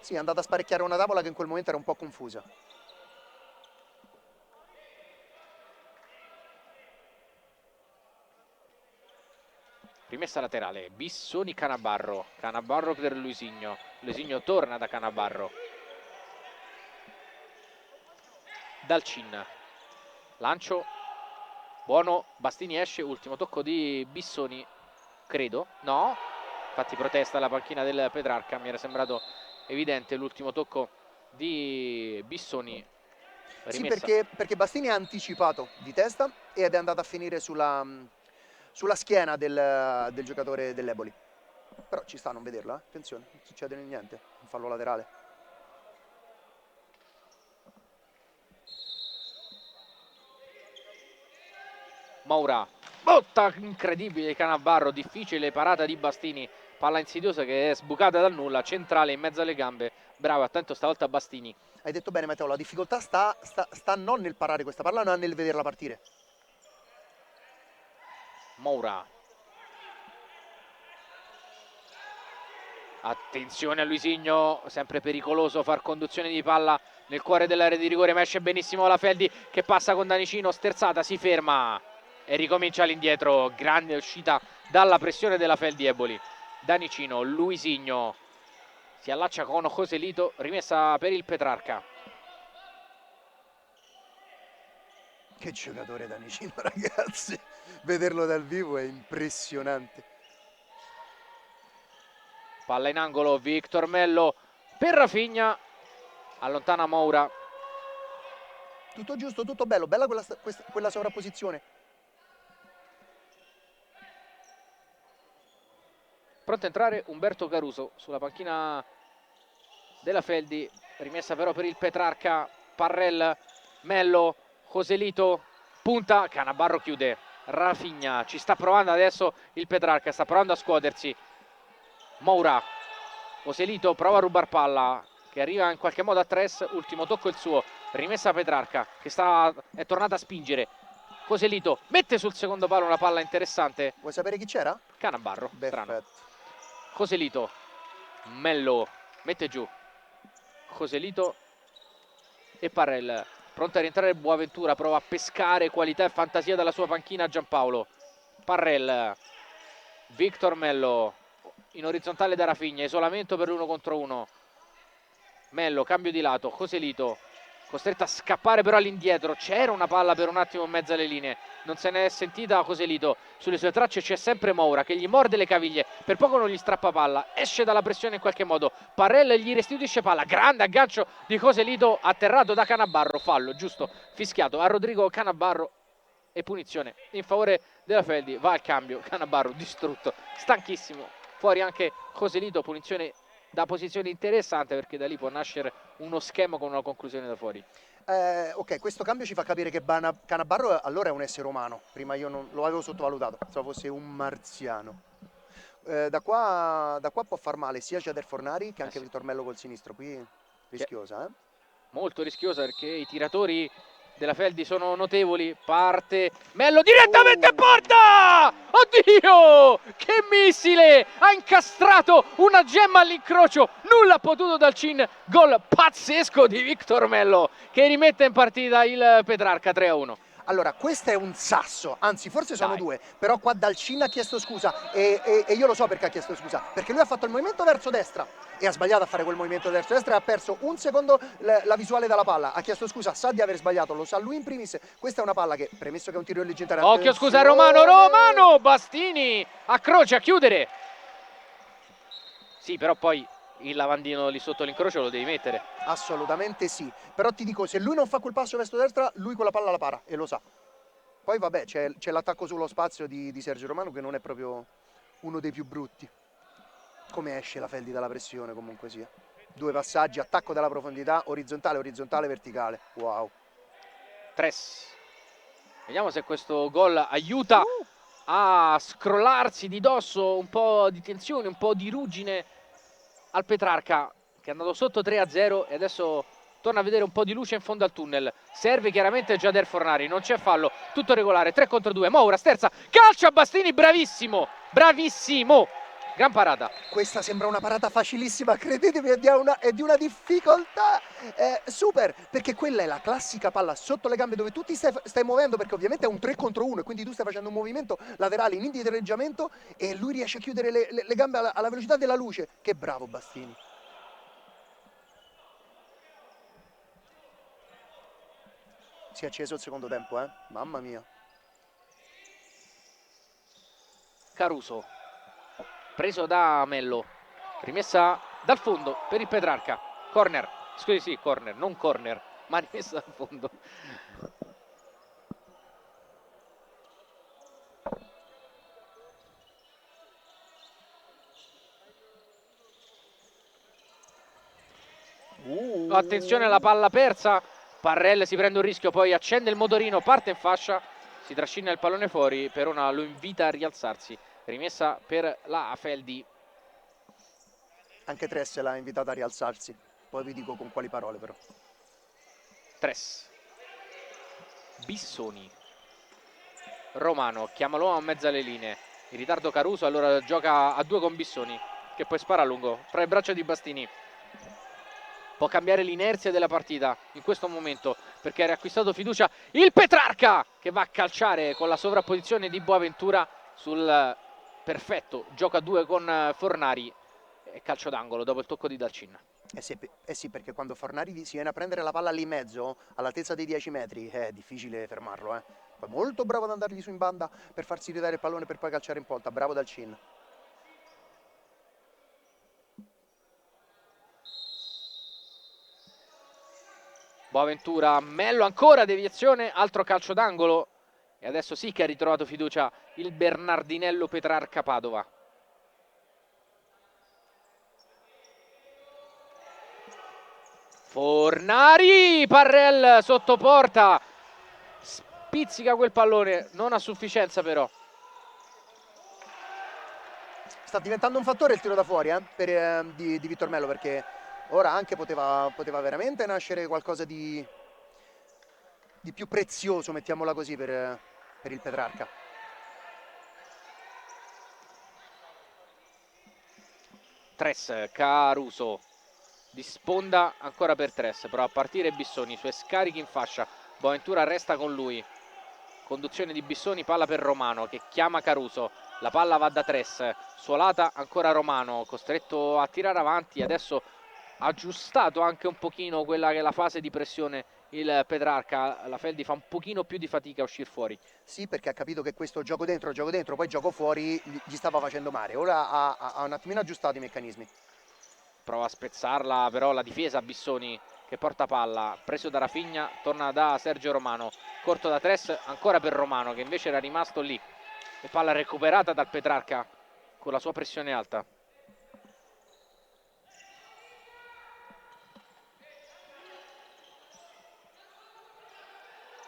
Sì, è andata a sparecchiare una tavola che in quel momento era un po' confusa. Rimessa laterale, Bissoni Canabarro, Canabarro per Luisigno, Luisigno torna da Canabarro. Dalcin, lancio, buono, Bastini esce, ultimo tocco di Bissoni, credo, no? Infatti protesta la panchina del Petrarca, mi era sembrato evidente l'ultimo tocco di Bissoni. Sì, Rimessa. perché Bastini ha anticipato di testa ed è andato a finire sulla schiena del giocatore dell'Eboli. Però ci sta a non vederla, attenzione, non succede niente, un fallo laterale. Maura, botta incredibile di Canabarro, difficile parata di Bastini, palla insidiosa che è sbucata dal nulla, centrale in mezzo alle gambe, bravo, attento stavolta Bastini. Hai detto bene Matteo, la difficoltà sta non nel parare questa palla, ma nel vederla partire. Maura, attenzione a Luisigno, sempre pericoloso far conduzione di palla nel cuore dell'area di rigore, ma esce benissimo la Feldi che passa con Danicino, sterzata, si ferma e ricomincia all'indietro, grande uscita dalla pressione della Feldi Eboli. Danicino, Luisigno, si allaccia con Joselito, rimessa per il Petrarca. Che giocatore Danicino, ragazzi. Vederlo dal vivo è impressionante. Palla in angolo, Victor Mello per Rafinha, allontana Moura. Tutto giusto, tutto bello, bella quella sovrapposizione. Pronto a entrare Umberto Caruso sulla panchina della Feldi, rimessa però per il Petrarca. Parrell, Mello, Joselito, punta, Canabarro chiude. Rafinha, ci sta provando adesso il Petrarca, sta provando a scuotersi. Moura, Joselito prova a rubar palla, che arriva in qualche modo a Tres, ultimo tocco il suo, rimessa Petrarca, che è tornata a spingere. Joselito mette sul secondo palo una palla interessante. Vuoi sapere chi c'era? Canabarro, strano. Perfetto. Joselito, Mello, mette giù. Joselito e Parrell, pronto a rientrare Boaventura, prova a pescare qualità e fantasia dalla sua panchina Giampaolo. Parrell, Victor Mello, in orizzontale da Rafinha, isolamento per l'uno contro uno. Mello, cambio di lato, Joselito, costretto a scappare però all'indietro, c'era una palla per un attimo in mezzo alle linee, non se ne è sentita Joselito, sulle sue tracce c'è sempre Moura che gli morde le caviglie, per poco non gli strappa palla, esce dalla pressione in qualche modo, Parrell gli restituisce palla, grande aggancio di Joselito atterrato da Canabarro, fallo giusto, fischiato a Rodrigo Canabarro e punizione in favore della Feldi, va al cambio, Canabarro distrutto, stanchissimo, fuori anche Joselito, punizione da posizione interessante perché da lì può nascere uno schema con una conclusione da fuori. Ok, questo cambio ci fa capire che Canabarro allora è un essere umano. Prima io non lo avevo sottovalutato, pensavo fosse un marziano. Da qua può far male sia Jader Fornari che anche Sì. Vittor Mello col sinistro. Qui rischiosa, eh? Molto rischiosa perché i tiratori della Feldi sono notevoli. Parte Mello direttamente in porta! Oddio! Che missile! Ha incastrato una gemma all'incrocio. Nulla ha potuto dal Cin. Gol pazzesco di Victor Mello che rimette in partita il Petrarca 3-1. Allora, questo è un sasso, anzi forse sono Dai. due, però qua Dalcin ha chiesto scusa e io lo so perché ha chiesto scusa, perché lui ha fatto il movimento verso destra e ha sbagliato a fare quel movimento verso destra e ha perso un secondo la visuale dalla palla, ha chiesto scusa, sa di aver sbagliato, lo sa lui in primis, questa è una palla che, premesso che è un tiro leggendario, Occhio, scusa, attenzione! Romano, Bastini a croce a chiudere. Sì, però poi il lavandino lì sotto l'incrocio lo devi mettere. Assolutamente sì, però ti dico, se lui non fa quel passo verso destra, lui quella palla la para e lo sa. Poi vabbè, c'è l'attacco sullo spazio di Sergio Romano che non è proprio uno dei più brutti. Come esce la Feldi dalla pressione comunque sia. Due passaggi, attacco dalla profondità, orizzontale, orizzontale, verticale. Wow. Tres. Vediamo se questo gol aiuta a scrollarsi di dosso un po' di tensione, un po' di ruggine al Petrarca, che è andato sotto 3-0 e adesso torna a vedere un po' di luce in fondo al tunnel. Serve chiaramente Jader Fornari, non c'è fallo, tutto regolare, 3 contro 2. Moura, sterza, calcio a Bastini, bravissimo, bravissimo. Gran parata. Questa sembra una parata facilissima, credetemi, è di una difficoltà super, perché quella è la classica palla sotto le gambe dove tu ti stai muovendo, perché ovviamente è un 3 contro 1 e quindi tu stai facendo un movimento laterale in indietreggiamento e lui riesce a chiudere le gambe alla velocità della luce. Che bravo Bastini. Si è acceso il secondo tempo, mamma mia. Caruso, preso da Mello, rimessa dal fondo per il Petrarca. Corner, scusi, sì, corner, non corner, ma rimessa dal fondo. Attenzione alla palla persa. Parrell si prende un rischio, poi accende il motorino, parte in fascia, si trascina il pallone fuori. Perona lo invita a rialzarsi. Rimessa per la Feldi. Anche Tresse l'ha invitata a rialzarsi. Poi vi dico con quali parole però. Tres. Bissoni. Romano chiama l'uomo a mezzo alle linee. In ritardo Caruso, allora gioca a due con Bissoni, che poi spara a lungo fra le braccia di Bastini. Può cambiare l'inerzia della partita in questo momento perché ha riacquistato fiducia il Petrarca, che va a calciare con la sovrapposizione di Boaventura sul perfetto gioco a due con Fornari e calcio d'angolo dopo il tocco di Dalcin. Sì, perché quando Fornari si viene a prendere la palla lì in mezzo, all'altezza dei 10 metri, è difficile fermarlo. Poi molto bravo ad andargli su in banda per farsi ridare il pallone per poi calciare in porta. Bravo Dalcin. Boaventura, Mello ancora, deviazione, altro calcio d'angolo. E adesso sì che ha ritrovato fiducia il Bernardinello Petrarca Padova. Fornari, Parrell sotto porta, spizzica quel pallone, non a sufficienza però. Sta diventando un fattore il tiro da fuori di Vittor Mello, perché ora anche poteva veramente nascere qualcosa di più prezioso, mettiamola così, per il Petrarca. Tres, Caruso di sponda ancora per Tres, prova a partire Bissoni, sue scarichi in fascia, Boaventura resta con lui, conduzione di Bissoni, palla per Romano che chiama Caruso, la palla va da Tres, suolata ancora Romano, costretto a tirare avanti, adesso aggiustato anche un pochino quella che è la fase di pressione il Petrarca, la Feldi fa un pochino più di fatica a uscire fuori. Sì, perché ha capito che questo gioco dentro, poi gioco fuori gli stava facendo male. Ora ha un attimino aggiustato i meccanismi. Prova a spezzarla però la difesa Bissoni che porta palla, preso da Rafinha, torna da Sergio Romano, corto da Tres, ancora per Romano che invece era rimasto lì. E palla recuperata dal Petrarca con la sua pressione alta.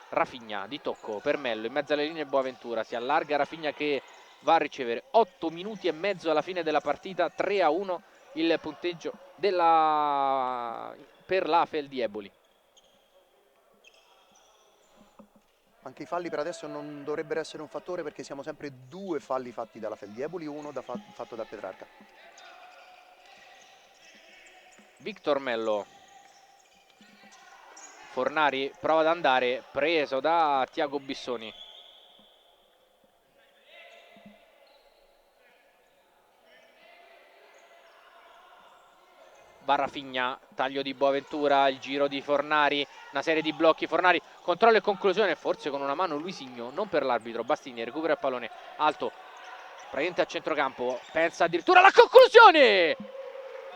Rafinha di tocco per Mello in mezzo alle linee Boaventura, si allarga Rafinha che va a ricevere 8 minuti e mezzo alla fine della partita, 3-1 il punteggio per la Feldi Eboli. Anche i falli per adesso non dovrebbero essere un fattore perché siamo sempre 2 falli fatti dalla Feldieboli, uno fatto dal Petrarca. Victor Mello. Fornari prova ad andare, preso da Tiago Bissoni. Barrafigna, taglio di Boaventura, il giro di Fornari, una serie di blocchi, Fornari, controllo e conclusione, forse con una mano Luisigno, non per l'arbitro, Bastini recupera il pallone alto, praticamente a centrocampo, pensa addirittura alla conclusione!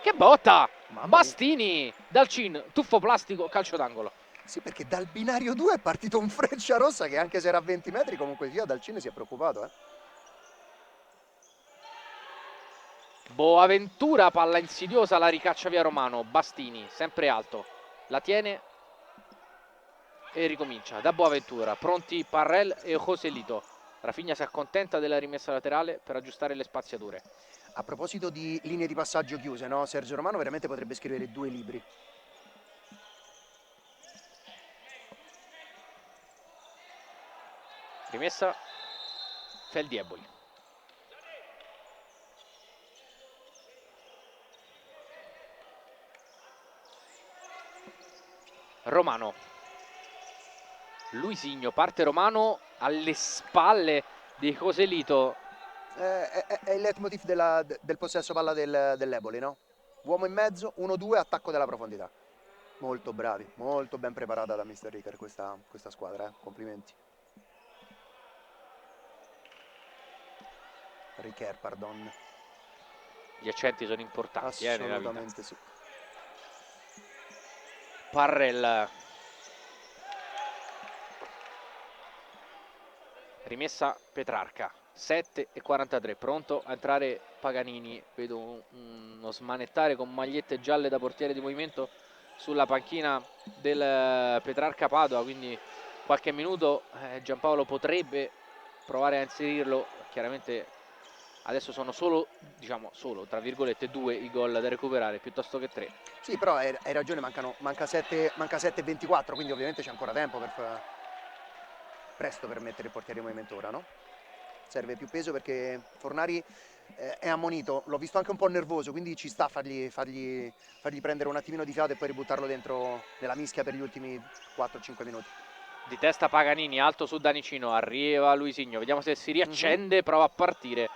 Che botta! Bastini dal cin, tuffo plastico, calcio d'angolo. Sì, perché dal binario 2 è partito un Frecciarossa che anche se era a 20 metri comunque sia dal cine si è preoccupato. Boaventura, palla insidiosa, la ricaccia via Romano, Bastini, sempre alto, la tiene e ricomincia da Boaventura, pronti Parrell e Joselito. Rafinha si accontenta della rimessa laterale per aggiustare le spaziature. A proposito di linee di passaggio chiuse, no? Sergio Romano veramente potrebbe scrivere 2 libri. Rimessa Feldieboli. Romano. Luisigno, parte Romano alle spalle di Joselito. È il leitmotiv del possesso palla dell'Eboli, no? Uomo in mezzo, 1-2, attacco della profondità. Molto bravi, molto ben preparata da Mr. Ricker questa squadra, complimenti. Ricker, pardon. Gli accenti sono importanti nella vita. Assolutamente sì. Parrell. Rimessa Petrarca. 7:43, pronto a entrare Paganini. Vedo uno smanettare con magliette gialle da portiere di movimento sulla panchina del Petrarca Padova, quindi qualche minuto Giampaolo potrebbe provare a inserirlo. Chiaramente adesso sono solo, diciamo solo, tra virgolette, 2 i gol da recuperare piuttosto che 3. Sì, però hai ragione, manca 7:24, quindi ovviamente c'è ancora tempo presto per mettere il portiere in movimento ora, no? Serve più peso perché Fornari è ammonito, l'ho visto anche un po' nervoso, quindi ci sta a fargli prendere un attimino di fiato e poi ributtarlo dentro nella mischia per gli ultimi 4-5 minuti. Di testa Paganini, alto su Danicino, arriva Luisigno, vediamo se si riaccende, prova a partire,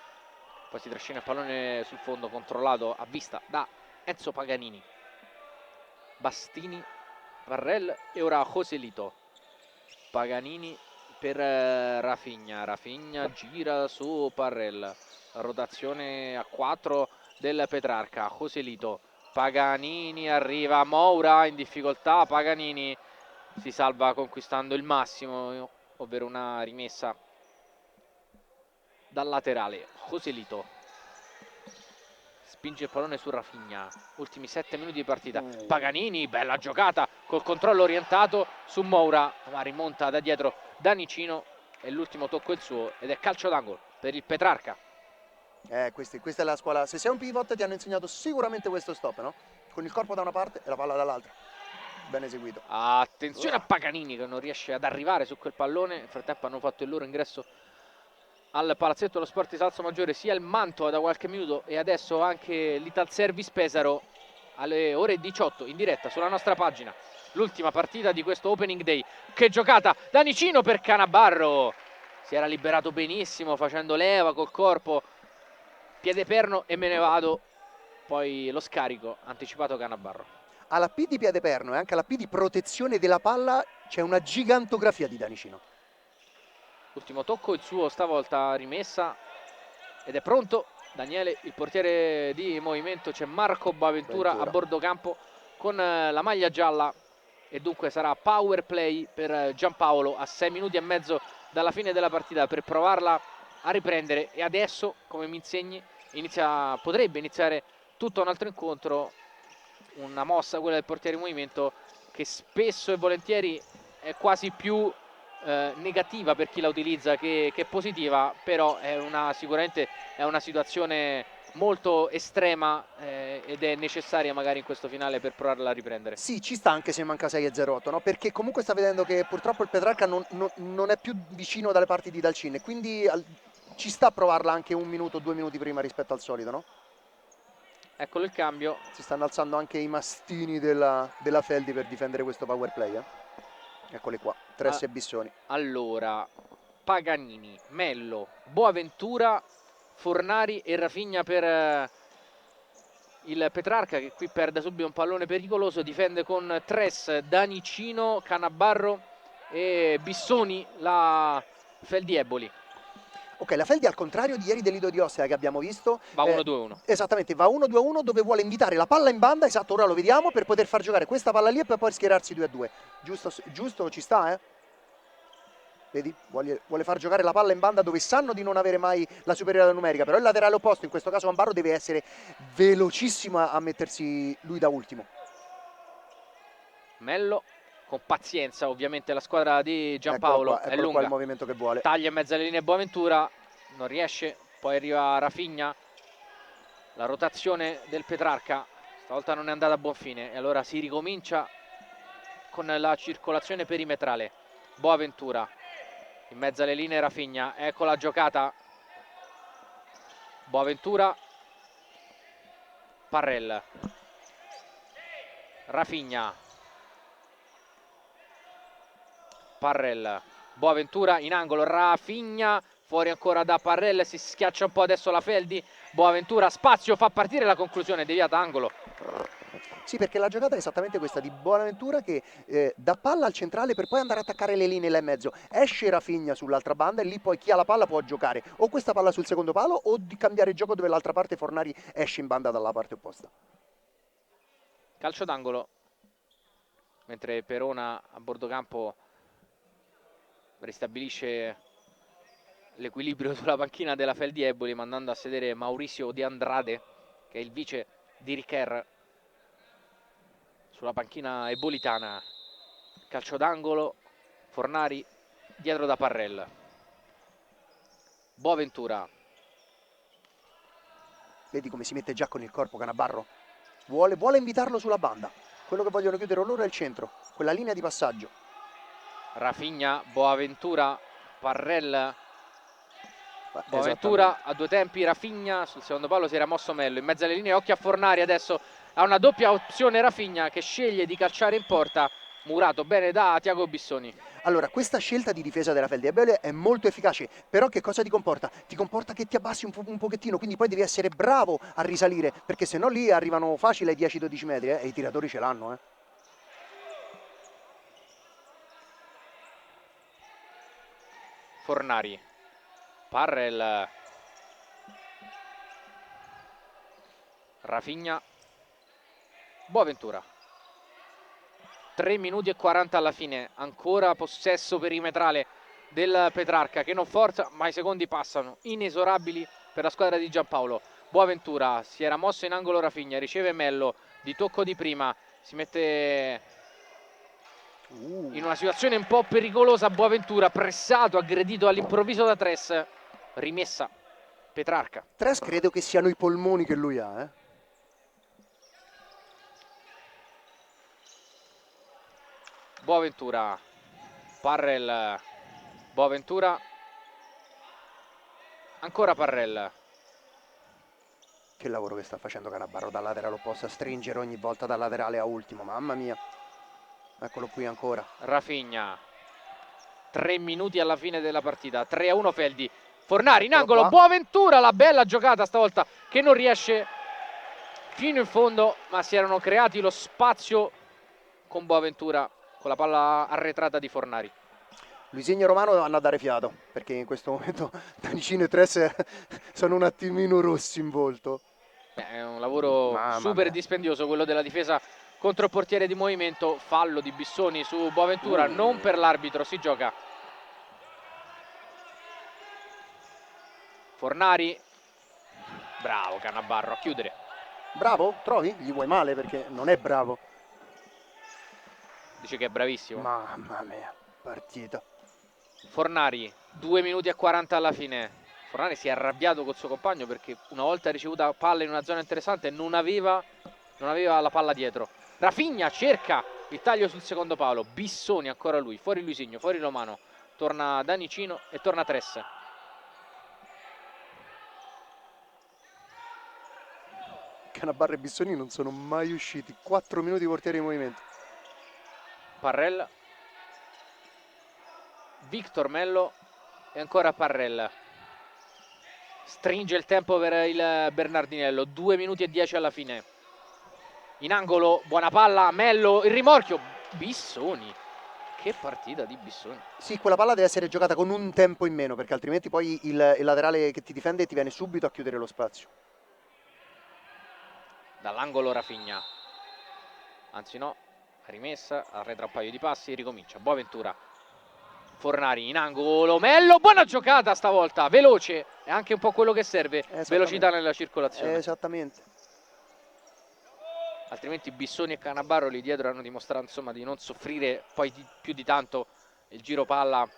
poi si trascina il pallone sul fondo, controllato a vista da Enzo Paganini. Bastini, Parrell e ora Joselito. Paganini per Rafinha, Rafinha gira su Parrell, rotazione a 4 del Petrarca, Joselito, Paganini, arriva Moura in difficoltà, Paganini si salva conquistando il massimo, ovvero una rimessa dal laterale. Joselito spinge il pallone su Rafinha, ultimi 7 minuti di partita. Paganini, bella giocata col controllo orientato su Moura, ma rimonta da dietro Danicino e l'ultimo tocco è il suo ed è calcio d'angolo per il Petrarca. Questa è la scuola. Se sei un pivot ti hanno insegnato sicuramente questo stop, no? Con il corpo da una parte e la palla dall'altra. Ben eseguito. Attenzione a Paganini che non riesce ad arrivare su quel pallone. Nel frattempo hanno fatto il loro ingresso al palazzetto dello Sport di Salso Maggiore sia il Mantova da qualche minuto e adesso anche l'Italservice Pesaro alle ore 18 in diretta sulla nostra pagina. L'ultima partita di questo opening day. Che giocata! Danicino per Canabarro. Si era liberato benissimo facendo leva col corpo. Piede perno e me ne vado. Poi lo scarico anticipato Canabarro. Alla P di piede perno e anche alla P di protezione della palla c'è una gigantografia di Danicino. Ultimo tocco, il suo stavolta rimessa ed è pronto Daniele, il portiere di movimento. C'è Marco Boaventura a bordo campo con la maglia gialla e dunque sarà power play per Giampaolo a 6 minuti e mezzo dalla fine della partita per provarla a riprendere. E adesso, come mi insegni, potrebbe iniziare tutto un altro incontro, una mossa, quella del portiere di movimento, che spesso e volentieri è quasi più negativa per chi la utilizza che positiva, però è sicuramente è una situazione molto estrema ed è necessaria magari in questo finale per provarla a riprendere. Sì, ci sta anche se manca 6-0-8, no? Perché comunque sta vedendo che purtroppo il Petrarca non è più vicino dalle parti di Dalcin, quindi ci sta a provarla anche 1 minuto, 2 minuti prima rispetto al solito, no? Eccolo il cambio. Si stanno alzando anche i mastini della Feldi per difendere questo power play, Eccoli qua, Tress e Bissoni. Allora, Paganini, Mello, Boaventura, Fornari e Rafinha per il Petrarca, che qui perde subito un pallone pericoloso, difende con Tress, Danicino, Canabarro e Bissoni la Feldi Eboli. Ok, la Feldi al contrario di ieri del Lido di Ostia che abbiamo visto, Va 1-2-1. esattamente, va 1-2-1 dove vuole invitare la palla in banda, esatto, ora lo vediamo, per poter far giocare questa palla lì e poi schierarsi 2-2. Giusto, ci sta, eh? Vedi? Vuole far giocare la palla in banda dove sanno di non avere mai la superiorità numerica, però il laterale opposto, in questo caso Ambarro, deve essere velocissimo a mettersi lui da ultimo. Mello con pazienza, ovviamente la squadra di Giampaolo è Eccolo qua il lunga, movimento che vuole. taglia in mezzo alle linee Boaventura, non riesce, poi arriva Rafinha, la rotazione del Petrarca stavolta non è andata a buon fine e allora si ricomincia con la circolazione perimetrale. Boaventura in mezzo alle linee, Rafinha, ecco la giocata, Boaventura, Parrell, Rafinha, Parrell, Boaventura in angolo, Rafinha fuori ancora da Parrell, si schiaccia un po' adesso la Feldi, Boaventura, spazio, fa partire la conclusione, deviata angolo. Sì, perché la giocata è esattamente questa di Bonaventura che dà palla al centrale per poi andare a attaccare le linee là in mezzo. Esce Rafinha sull'altra banda e lì poi chi ha la palla può giocare o questa palla sul secondo palo o di cambiare gioco dove l'altra parte Fornari esce in banda dalla parte opposta. Calcio d'angolo, mentre Perona a bordo campo ristabilisce l'equilibrio sulla panchina della Feldi Eboli, mandando a sedere Mauricio De Andrade, che è il vice di Riquer, sulla panchina ebolitana. Calcio d'angolo, Fornari dietro da Parrell, Boaventura, Vedi come si mette già con il corpo Canabarro? Vuole invitarlo sulla banda. Quello che vogliono chiudere loro è il centro, quella linea di passaggio. Rafinha, Boaventura, Parrell, Boaventura Esattamente. a due tempi, Rafinha, sul secondo palo si era mosso Mello, in mezzo alle linee, occhio a Fornari, adesso ha una doppia opzione Rafinha che sceglie di calciare in porta, murato bene da Tiago Bissoni. Allora, questa scelta di difesa della Feldi Ebole è molto efficace, però che cosa ti comporta? Ti comporta che ti abbassi un pochettino, quindi poi devi essere bravo a risalire, perché se no lì arrivano facile ai 10-12 metri, e i tiratori ce l'hanno, Fornari, Parrell, Rafinha, Boaventura. 3 minuti e 40 alla fine, ancora possesso perimetrale del Petrarca che non forza, ma i secondi passano inesorabili per la squadra di Giampaolo. Boaventura si era mosso in angolo, Rafinha riceve Mello di tocco di prima, si mette in una situazione un po' pericolosa. Boaventura pressato, aggredito all'improvviso da Tress, rimessa Petrarca. Tress credo che siano i polmoni che lui ha, Boaventura, Parrell, Boaventura, ancora Parrell. Che lavoro che sta facendo Canabarro dal laterale opposto a stringere ogni volta dal laterale a ultimo, mamma mia. Eccolo qui ancora. Rafinha, 3 minuti alla fine della partita, 3-1 Feldi. Fornari in Eccolo angolo, qua. Boaventura, la bella giocata stavolta che non riesce fino in fondo, ma si erano creati lo spazio con Boaventura, con la palla arretrata di Fornari. Luisegno e Romano vanno a dare fiato, perché in questo momento Danicino e Tress sono un attimino rossi in volto. È un lavoro Mamma super mia. dispendioso quello della difesa contro il portiere di movimento. Fallo di Bissoni su Boaventura, non per l'arbitro, si gioca. Fornari, bravo Canabarro a chiudere. Bravo? Trovi? Gli vuoi male perché non è bravo. Dice che è bravissimo. Mamma mia, partita. Fornari, 2 minuti e 40 alla fine. Fornari si è arrabbiato col suo compagno perché una volta ricevuta palla in una zona interessante non aveva la palla dietro. Rafinha cerca il taglio sul secondo palo. Bissoni ancora lui, fuori Luisinho, fuori Romano. Torna Danicino e torna Tres. Canabarro e Bissoni non sono mai usciti. 4 minuti portiere in movimento. Parrell, Victor Mello e ancora Parrell. Stringe il tempo per il Bernardinello. 2 minuti e 10 alla fine. In angolo, buona palla, Mello, il rimorchio. Bissoni. Che partita di Bissoni. Sì, quella palla deve essere giocata con un tempo in meno, perché altrimenti poi il laterale che ti difende ti viene subito a chiudere lo spazio. Dall'angolo Rafinha. Anzi no, rimessa, arretra un paio di passi, ricomincia. Boaventura. Fornari in angolo, Mello, buona giocata stavolta, veloce, è anche un po' quello che serve, velocità nella circolazione. Esattamente. Altrimenti Bissoni e Cannavaro lì dietro hanno dimostrato insomma di non soffrire poi più di tanto il giro palla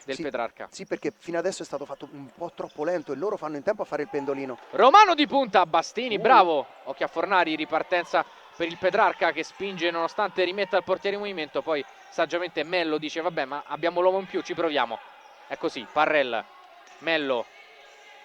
del Petrarca. Sì, perché fino adesso è stato fatto un po' troppo lento e loro fanno in tempo a fare il pendolino. Romano di punta, Bastini, bravo, occhio a Fornari, ripartenza per il Petrarca che spinge nonostante rimetta il portiere in movimento, poi saggiamente Mello dice vabbè ma abbiamo l'uomo in più, ci proviamo. È così, Parrell, Mello,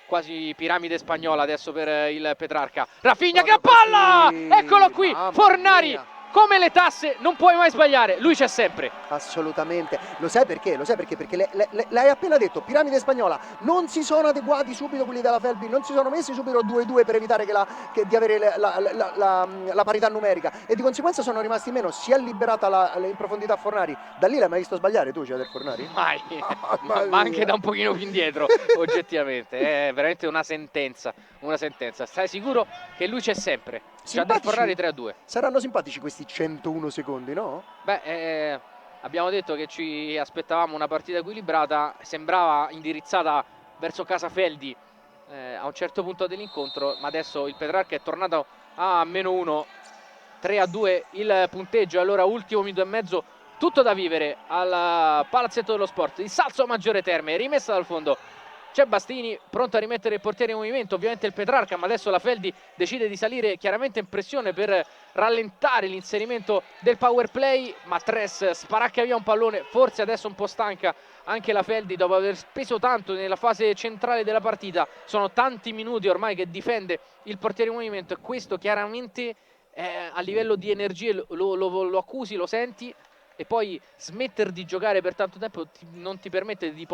quasi piramide spagnola adesso per il Petrarca. Rafinha che palla! Eccolo qui, Fornari, mia. come le tasse, non puoi mai sbagliare, lui c'è sempre. Assolutamente. Lo sai perché? Lo sai perché? Perché l'hai appena detto, piramide spagnola, non si sono adeguati subito quelli della Felbi, non si sono messi subito 2-2 per evitare di avere la parità numerica e di conseguenza sono rimasti meno, si è liberata in profondità Fornari. Da lì l'hai mai visto sbagliare tu, del Fornari? Mai, ma anche da un pochino più indietro, oggettivamente, è veramente una sentenza, Stai sicuro che lui c'è sempre? C'ha del Fornari 3-2. Saranno simpatici questi 101 secondi, no? Beh, abbiamo detto che ci aspettavamo una partita equilibrata, sembrava indirizzata verso Casafeldi a un certo punto dell'incontro, ma adesso il Petrarca è tornato a -1, 3-2 il punteggio, allora ultimo minuto e mezzo, tutto da vivere al Palazzetto dello Sport, il Salso Maggiore Terme, rimessa dal fondo. C'è Bastini pronto a rimettere il portiere in movimento, ovviamente il Petrarca, ma adesso la Feldi decide di salire chiaramente in pressione per rallentare l'inserimento del power play, ma Tres sparacchia via un pallone, forse adesso un po' stanca anche la Feldi dopo aver speso tanto nella fase centrale della partita. Sono tanti minuti ormai che difende il portiere in movimento e questo chiaramente a livello di energie lo accusi, lo senti, e poi smettere di giocare per tanto tempo non ti permette di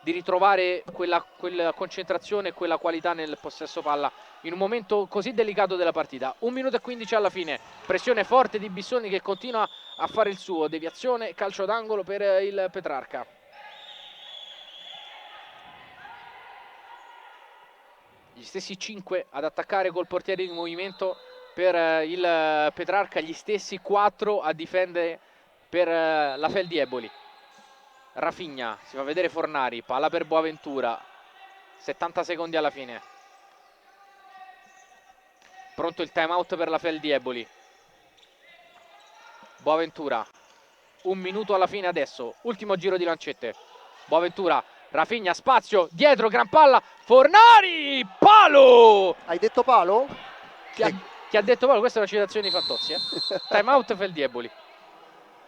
ritrovare quella concentrazione e quella qualità nel possesso palla in un momento così delicato della partita. 1 minuto e 15 alla fine, pressione forte di Bissoni che continua a fare il suo, deviazione, calcio d'angolo per il Petrarca. Gli stessi 5 ad attaccare col portiere in movimento per il Petrarca, gli stessi 4 a difendere per la Feldi Eboli. Rafinha, si fa vedere Fornari, palla per Boaventura, 70 secondi alla fine. Pronto il time out per la Feldi Eboli. Boaventura, 1 minuto alla fine adesso, ultimo giro di lancette. Boaventura, Rafinha, spazio, dietro, gran palla, Fornari, palo! Hai detto palo? Chi ha detto palo? Questa è una citazione di Fantozzi, Time out Feldi Eboli.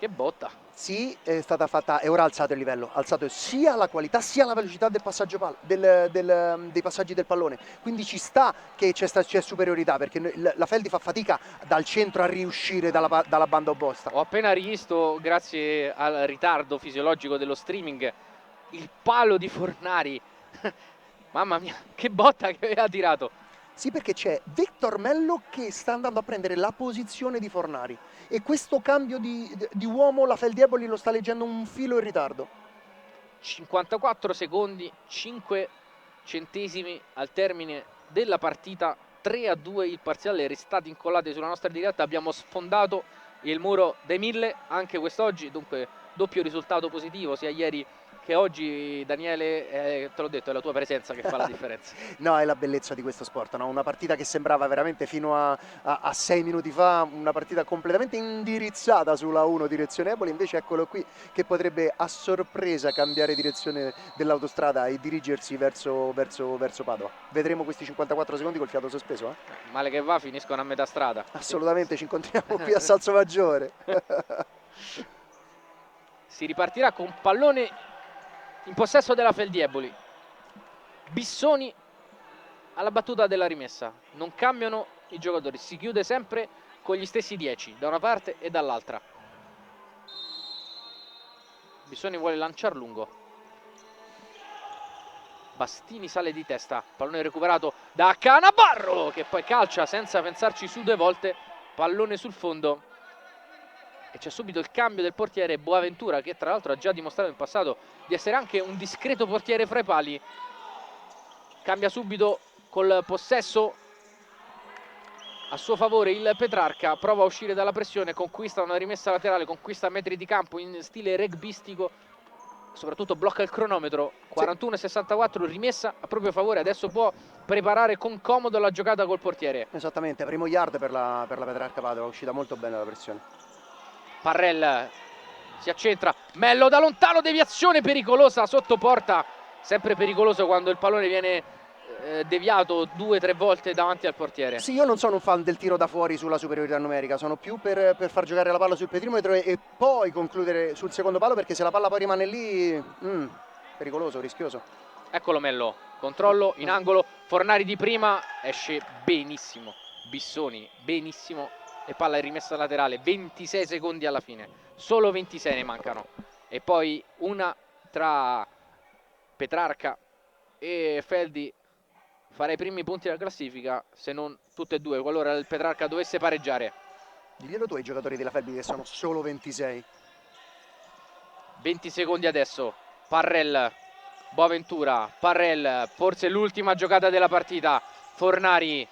Che botta. Sì, è stata fatta, e ora ha alzato il livello, ha alzato sia la qualità sia la velocità del passaggio dei passaggi del pallone, quindi ci sta che c'è superiorità, perché la Feldi fa fatica dal centro a riuscire dalla banda opposta. Ho appena rivisto, grazie al ritardo fisiologico dello streaming, il palo di Fornari. Mamma mia, che botta che aveva tirato. Sì, perché c'è Victor Mello che sta andando a prendere la posizione di Fornari e questo cambio di uomo la Feldi Eboli lo sta leggendo un filo in ritardo. 54 secondi, 5 centesimi al termine della partita, 3-2 il parziale, restati incollati sulla nostra diretta, abbiamo sfondato il muro dei 1000 anche quest'oggi, dunque doppio risultato positivo sia ieri che oggi, Daniele, te l'ho detto, è la tua presenza che fa la differenza. No, è la bellezza di questo sport, no? Una partita che sembrava veramente fino a 6 minuti fa una partita completamente indirizzata sulla 1 direzione Eboli, invece eccolo qui che potrebbe a sorpresa cambiare direzione dell'autostrada e dirigersi verso Padova. Vedremo questi 54 secondi col fiato sospeso, eh? Male che va, finiscono a metà strada. Assolutamente, ci incontriamo qui a Salsomaggiore. Si ripartirà con pallone in possesso della Feldieboli. Bissoni alla battuta della rimessa. Non cambiano i giocatori, si chiude sempre con gli stessi 10 da una parte e dall'altra. Bissoni vuole lanciare lungo. Bastini sale di testa, pallone recuperato da Canabarro che poi calcia senza pensarci su 2 volte, pallone sul fondo. E c'è subito il cambio del portiere Boaventura, che tra l'altro ha già dimostrato in passato di essere anche un discreto portiere fra i pali. Cambia subito col possesso a suo favore il Petrarca, prova a uscire dalla pressione, conquista una rimessa laterale, conquista metri di campo in stile rugbyistico, soprattutto blocca il cronometro. 41-64, rimessa a proprio favore, adesso può preparare con comodo la giocata col portiere. Esattamente, primo yard per la Petrarca Padova, è uscita molto bene la pressione. Parrell si accentra, Mello da lontano, deviazione pericolosa sotto porta, sempre pericoloso quando il pallone viene deviato 2-3 volte davanti al portiere. Sì, io non sono un fan del tiro da fuori sulla superiorità numerica, sono più per far giocare la palla sul perimetro e poi concludere sul secondo palo, perché se la palla poi rimane lì, pericoloso, rischioso. Eccolo Mello, controllo in angolo, Fornari di prima, esce benissimo, Bissoni benissimo e palla è rimessa laterale, 26 secondi alla fine, solo 26 ne mancano. E poi una tra Petrarca e Feldi farà i primi punti della classifica, se non tutte e due, qualora il Petrarca dovesse pareggiare. Diglielo tu ai giocatori della Feldi che sono solo 26. 20 secondi adesso, Parrell, Boaventura, Parrell, forse l'ultima giocata della partita, Fornari,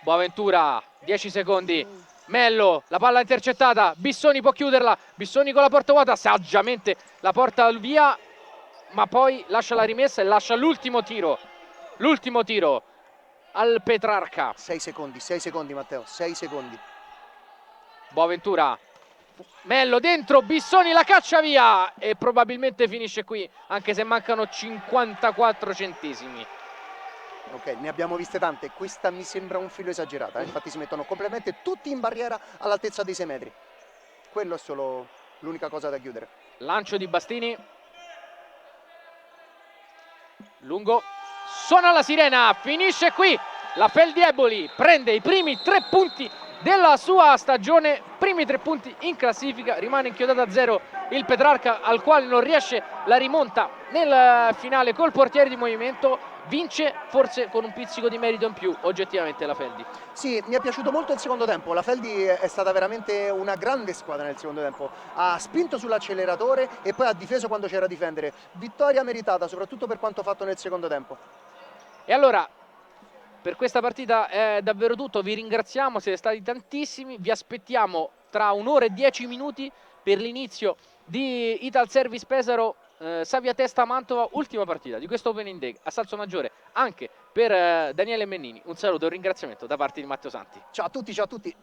Boaventura, 10 secondi, Mello, la palla intercettata, Bissoni può chiuderla, Bissoni con la porta vuota, saggiamente la porta via, ma poi lascia la rimessa e lascia l'ultimo tiro al Petrarca. 6 secondi Matteo, 6 secondi. Boaventura, Mello dentro, Bissoni la caccia via e probabilmente finisce qui, anche se mancano 54 centesimi. Ok, ne abbiamo viste tante, questa mi sembra un filo esagerata, infatti si mettono completamente tutti in barriera all'altezza dei 6 metri. Quello è solo l'unica cosa da chiudere. Lancio di Bastini. Lungo. Suona la sirena, finisce qui. La Feldieboli prende i primi 3 punti della sua stagione, primi 3 punti in classifica, rimane inchiodato a 0 il Petrarca, al quale non riesce la rimonta nel finale col portiere di movimento. Vince forse con un pizzico di merito in più oggettivamente la Feldi. Sì, mi è piaciuto molto il secondo tempo, la Feldi è stata veramente una grande squadra nel secondo tempo, ha spinto sull'acceleratore e poi ha difeso quando c'era da difendere. Vittoria meritata soprattutto per quanto fatto nel secondo tempo. E allora per questa partita è davvero tutto, vi ringraziamo, siete stati tantissimi, vi aspettiamo tra un'ora e 10 minuti per l'inizio di Ital Service Pesaro Savia Testa Mantova, ultima partita di questo Opening Day a Salsomaggiore anche per Daniele Mennini. Un saluto e un ringraziamento da parte di Matteo Santi. Ciao a tutti, ciao a tutti.